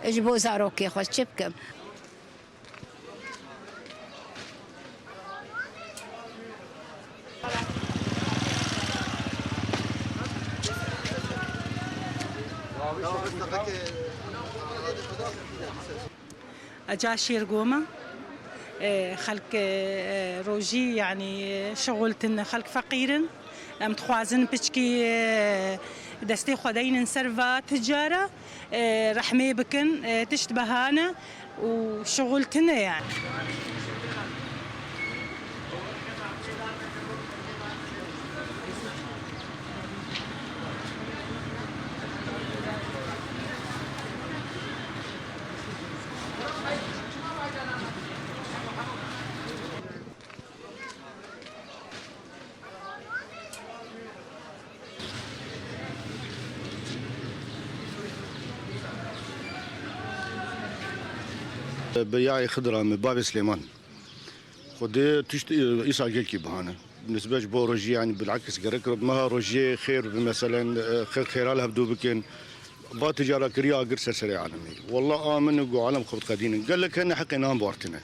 اجبو زارو كي خوش شبكم أجا شيرقومة خلق روجي يعني شغلتنا خلق فقيرن متخوازن بشكي دستي خدين سرفا تجارة رحمي بكن تشتبهانا وشغلتنا يعني. بياعي خضرة من باب سليمان خدي إيسا جيكي بهانا بالنسبة لبو روجي يعني بالعكس قرقرب ما روجي خير مثلا خير لها بدو بكن با تجارة كريا قرصة سريعة عالمي والله آمن وقو عالم خبط قدين قال لك هنا حق نام بارتنا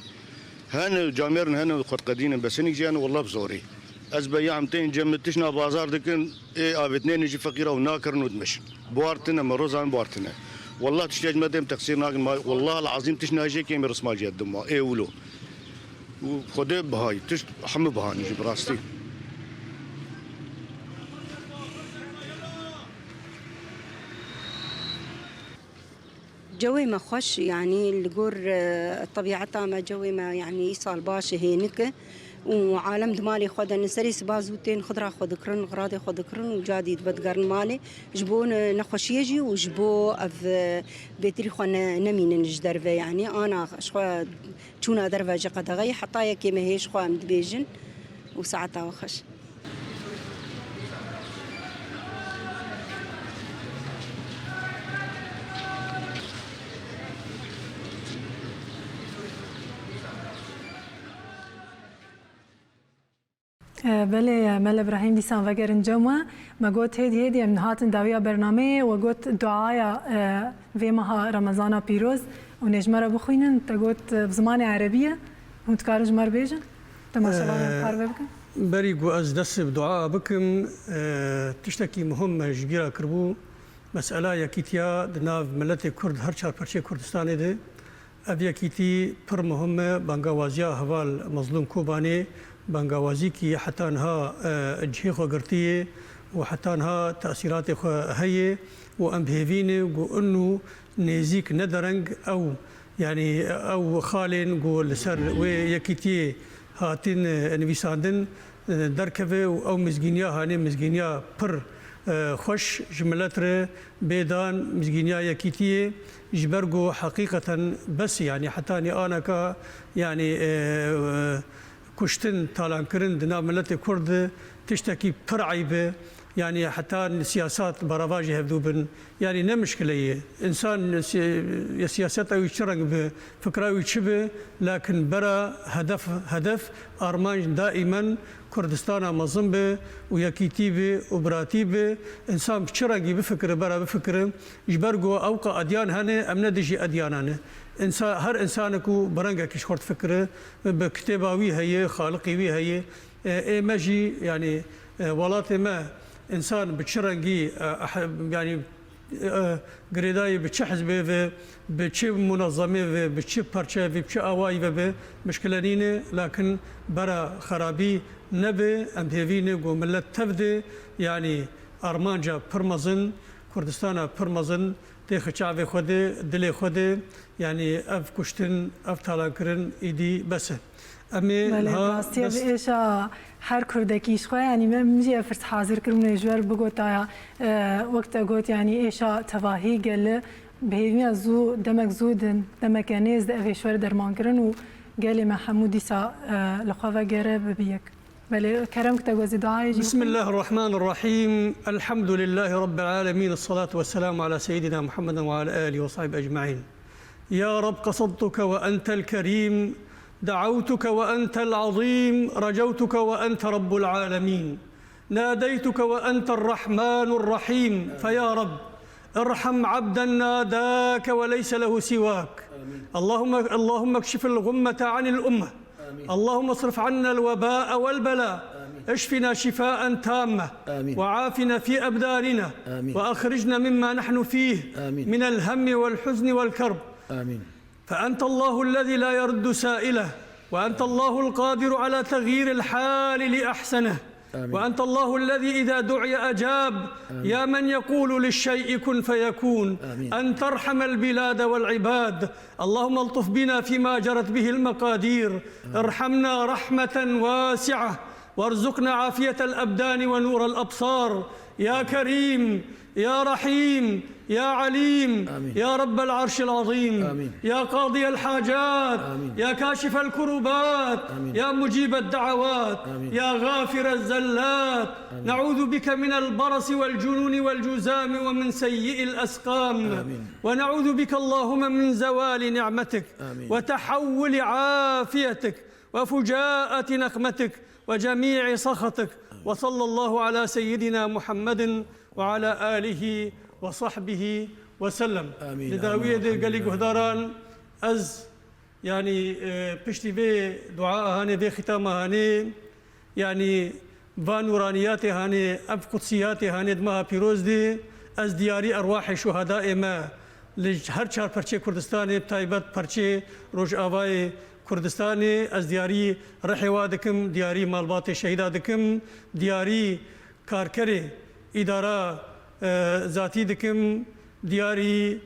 هنا جاميرنا هنا خبط قدين بس هنك جانا والله بزوري از بياع 200 جمتشنا بازار دكن ايه ابتنين نجي فقيرة وناكر ندمش بارتنا مروزان بارتنا والله تشتاج مدام تقصير ناقل ما والله العظيم تشنا شيء كيم رسم مال جد ما ايه ولو وخده بهاي تش حمي بهاي نجي براستي جوي ما خوش يعني الجور طبيعتها ما جوي ما يعني صار باشا هينك وعالم دمالي خدا نسري سبازوتين خضرة خد كرن غراضي خد كرن وجادي تبتقرن مالي جبون نخش يجي وجبو اف بيتري خوانا نمين نجدرفه يعني انا شخوا تونا درفه جقا دغي حتى يكي ما هيش خوا مدبيجن وساعتها وخش بله مل ابراهیم دیسان وگرن جمعه ما قلت هدی من هاتن داویا برنامه و قلت دعایا في مها رمضان پیروز و نجمره بخوینن تا قلت بزمان عربیه و تکارج مر بیجن تماشاوان کار بکن بري جو از دس بدعاء بكم تشتكي مهمة جبيرة كربو مسألة يكيتيا دناف ملت كرد هر چار پرچه كردستان ده ابيا كيتي پر مهمة بانگاوازيا حوال مظلوم كوباني بانگاوازي كي حتى انها جهيخو قرتيه وحتى انها تأثيرات هي وام بهيفيني و انه نيزيك ندرنج او يعني او خالين جو لسر ويكيتي هاتين نویساندن درکوه او مزگینیا هانی مزگینیا پر خوش جملت ر بیدان مزگینیا یکیتیه جبرگو حقیقتا بس يعني حتى أنا كا يعني كشتن تالان كرن دنا ملت كرد تشتكي پر عيبه يعني حتى السياسات برافاجي هبدوبن يعني نمشكلة إنسان السياسات أو يشترك بفكرة ويشبه لكن برا هدف أرمان دائما كردستان مظلم ويكيتيبه وبراتيبه إنسان بشرق بفكر برا بفكر يجبرجو أوقع أديان هنا أم ندجي أديان هنا إنسان هر إنسانكو برنجا كشخورت فكره بكتاباوي هي خالقي وي هي ماجي يعني ولاتي ما إنسان بتشرنجي يعني قريداي بتشحز به بتشي منظمة بتشي برشة بتشي أواي به مشكلة لكن برا خرابي نبي أم هيفيني وملت تفدي يعني أرمانجا برمزن كردستان برمزن تيخ شعبي خده دلي خده يعني أف كشتن أف تالانكرن إيدي بس أمي ها بس هر كردكيش خواه يعني مجي فرص حاضر كرم نجور بقوتايا وقت قوت يعني إيشا تواهي قال بهيميا زو دمك زودن دمك نيز ده أفيشور درمان كرن وقال محمودي سا لخواه قرب بيك بل كرم كتاقوزي دعاي بسم الله الرحمن الرحيم الحمد لله رب العالمين الصلاة والسلام على سيدنا محمد وعلى آله وصحبه أجمعين يا رب قصدتك وأنت الكريم دعوتك وأنت العظيم رجوتك وأنت رب العالمين ناديتك وأنت الرحمن الرحيم فيا رب ارحم عبدا ناداك وليس له سواك اللهم اكشف الغمة عن الأمة اللهم اصرف عنا الوباء والبلاء اشفنا شفاء تامة وعافنا في أبداننا وأخرجنا مما نحن فيه من الهم والحزن والكرب آمين. فأنت الله الذي لا يرد سائله وأنت الله القادر على تغيير الحال لأحسنه وأنت الله الذي إذا دعي أجاب. يا من يقول للشيء كن فيكون. أن ترحم البلاد والعباد. اللهم الطف بنا فيما جرت به المقادير. ارحمنا رحمة واسعة وارزقنا عافية الأبدان ونور الأبصار. يا كريم يا رحيم يا عليم. يا رب العرش العظيم. يا قاضي الحاجات. يا كاشف الكربات. يا مجيب الدعوات. يا غافر الزلات. نعوذ بك من البرص والجنون والجزام ومن سيء الأسقام. ونعوذ بك اللهم من زوال نعمتك وتحول عافيتك وفجاءة نقمتك وجميع سخطك. وصلى الله على سيدنا محمد وعلى آله وصحبه وسلم. لداوية قالي قهداران أز يعني بشتي بي دعاء هاني بي ختام هاني يعني بانورانيات هاني أب قدسيات هاني دمها بيروز دي أز دياري أرواح شهداء ما لهر چار پرچه كردستاني بتايبت پرچه روج آواي كردستاني از دياري رحوا دكم دياري مالبات شهيدا دكم دياري كاركري إدارة ذاتي دكم دياري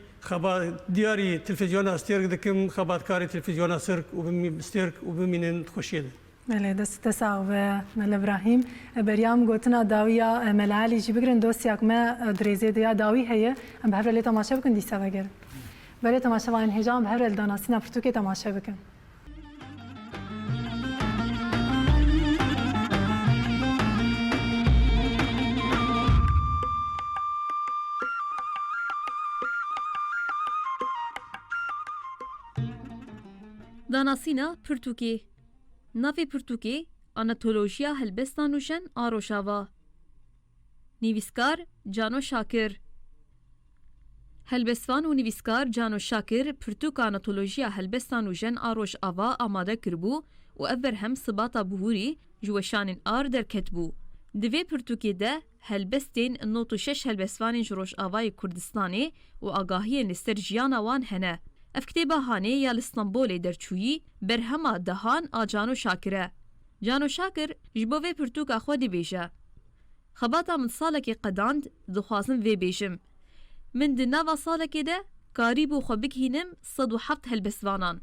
دياري تلفزيون استيرك دكم خباتكاري تلفزيون سرك وبستيرك وبمين تخشيد. ماله دست تسع ومال إبراهيم بريام قوتنا داوية ملعالي جبرن دوسياك ما دريزي ديا داوي هي أم بحفر لي تماشا بكن دي سواجر بري تماشا وين هجام بحفر الداناسينا برتوكي تماشا بكن. داناسینا پرتوکی ناوی پرتوکی آناتولوژیا هلبستانوشن آروشاوا نیویسکار جانو شاکر هلبستان و نیویسکار جانو شاکر پرتوک آناتولوژیا هلبستانوشن آروش آوا آماده کربو و اول هم سباتا بهوری جوشان آر در کتبو دوی پرتوکی ده هلبستین نوتو شش هلبستوان جروش آوای کردستانی و آگاهی نستر جیانا وان هنه اف کتیبه هانه یا لستانبول درچویی برهما دهان آجانو شاکره. جانو شاکر جبوه پرتوکا خودی بیشه. خباتا من سالکی قداند دخوازم وی بیشم. من دناوا سالکی ده کاریبو خوبک هینم 107 هلبسوانان.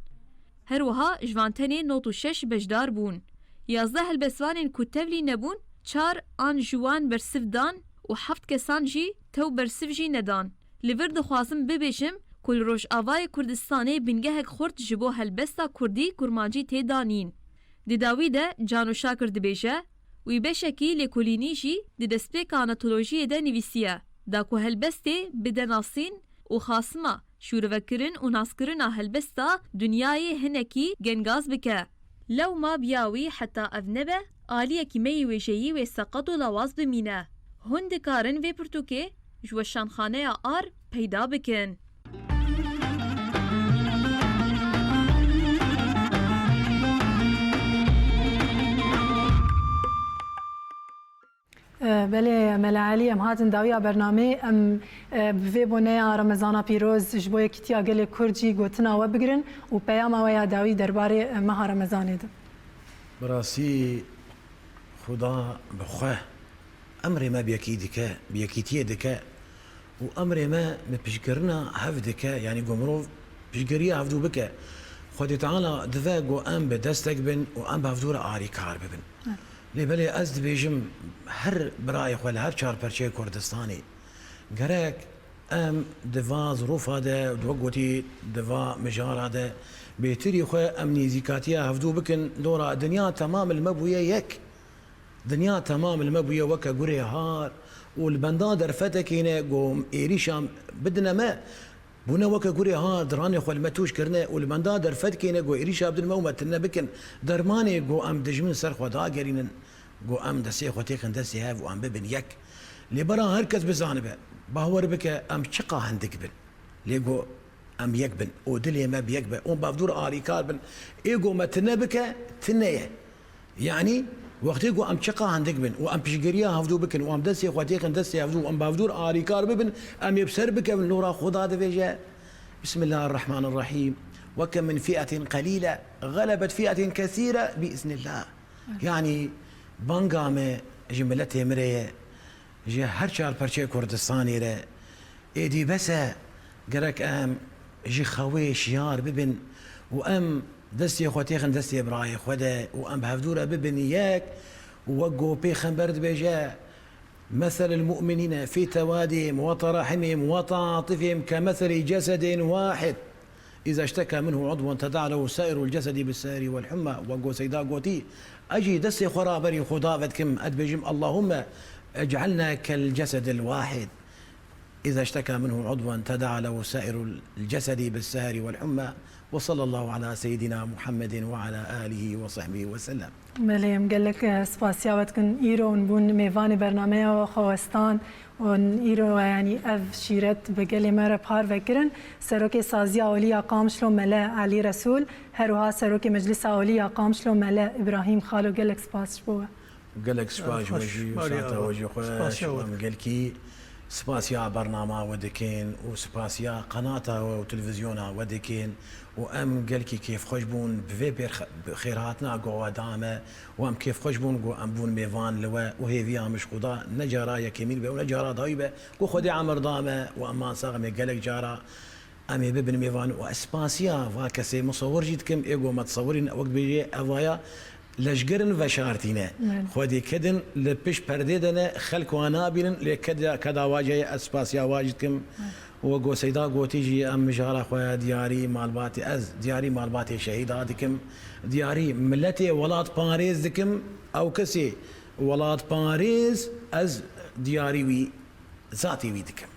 هر وها جوانتنی نوتو شش بجدار بون. 11 هلبسوانین کتولی نبون 4 آن جوان برسف دان و 7 کسان جی تو برسف جی ندان. لیور دخوازم ببیشم کل روش آوای کردستانی بنگه خورد جبو هلبستا کردی کرمانجی تیدانین. دیداوی ده جانو شاکر دبیجه وی بشکی لکولینی جی دی دسپیک آناتولوژی ده نویسیه. دا که هلبستی بده ناسین و خاصما شوروکرن و ناسکرن هلبستا دنیای هنکی گنگاز بکه. لو ما بیاوی حتی اونبه آلیه که میوی جیی و سقط و لواز بمینه. هندکارن و پرتوکه جوشان خانه آر پیدا بکن. بله ملعالی ام هاتن داویا برنامه ام في بناء رمضان پیروز جبوی کتیا گل کرجی گوتنا و بگرن و پیام ویا داوی درباره ماه رمضان ده. براسي خدا بخواه امر ما بيكيدك بيكيتيه دك وامر ما بيشكرنا هفدك يعني قمرو بيشكريا هفدو بك خدي تعالى دفاق ام بدستك بن وام بهفدور اري كار بن لي بلي ازد بيجم هر برايخ ولا هر شار برشي كردستاني قراك ام دفا ظروف هذا دوقتي دفا مجار هذا بيتري خو امني زكاتيا هفدو بكن دورا دنيا تمام المبويه يك دنيا تمام المبويه وكا قري هار والبندادر فتكينا قوم ايريشام بدنا ما بونا وكا قري هار دراني خو المتوش كرنا والبندادر فتكينا قو ايريشا بدنا ما تنا بكن درماني قو ام دجمن سر خو دا قرين قو ام دسي خو تيخن دسي هاف وام ببن يك لي برا هركز بزانبه باور بك ام شقا عندك بن ليقو ام يكبن ودلي ما بيكبن ام بافدور اري كاربن ايجو ما تنبك تنيه يعني وقت يقو ام شقا عندك بن وام بشقريا هفدو بكن وام دسي خواتيخن دسي هفدو ام بافدور اري كاربن ام يبسر بك من لورا خدا دفيجا بسم الله الرحمن الرحيم وكم من فئة قليلة غلبت فئة كثيرة بإذن الله يعني بانقامة جي ملتي مريه جي هر چار پرچه کردستانی ره ایدی بسه گرک ام جي خوي شيار ببن وام دستي خوتيخن دستي براي خدا وام بهفدوره ببن ياك ووقو بيخن برد بيجا مثل المؤمنين في توادهم وتراحمهم وتعاطفهم كمثل جسد واحد إذا اشتكى منه عضو تداعى له سائر الجسد بالسهر والحمى وقو سيدا قوتي أجي دستي خرابري خضافتكم أدبجم اللهم اجعلنا كالجسد الواحد إذا اشتكى منه عضوا تداعى له سائر الجسد بالسهر والحمى وصلى الله على سيدنا محمد وعلى آله وصحبه وسلم. ملیم گلک سپاسیابت کن ایرو نبون میوان برنامه و خوستان و ایرو یعنی اف شیرت بگلی مره پار وکرن سروک سازی اولی قامشلو مله علی رسول هروها سروک مجلس اولی قامشلو مله ابراهیم خالو گلک سپاس بوه. گلک سپاس وجی وساطه وجی خوش گلکی سپاسيا برنامج ودكين وسپاسيا قناته وتلفزيونه ودكين وام قالكي كيف خشبون بفيبر خيراتنا قوة دامة وام كيف خشبون قو ام بون ميفان لوا وهي فيها مش قضاء نجارا يكميل به ونجارا ضايبه قو خدي عمر دامة واما صاغمي قالك جارا امي ببن ميفان واسباسيا فاكسي مصور جيتكم ايجو ما تصورين وقت بيجي افايا لشجرن وشارتينا خودي كدن لبش پرديدنا خلق وانا بين لكدا كدا واجه اسباسيا واجدكم وقو سيدا قوتيجي ام جارا خويا دياري مالباتي از دياري مالباتي شهيداتكم دياري ملتي ولاد باريس دكم او كسي ولاد باريس از دياري وي ذاتي ويدكم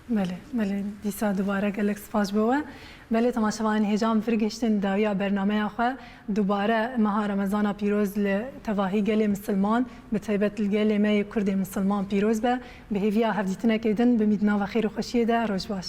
مله دیسا دوباره گلک سپاس بوه مله تماشاوان هجام فرگشتن داویا برنامه آخه دوباره ماه رمضان پیروز لتواهی گل مسلمان به طیبت الگل می کرد مسلمان پیروز به هیویا هفدیتنه کردن به میدنا و خیر و خوشیه ده روش باش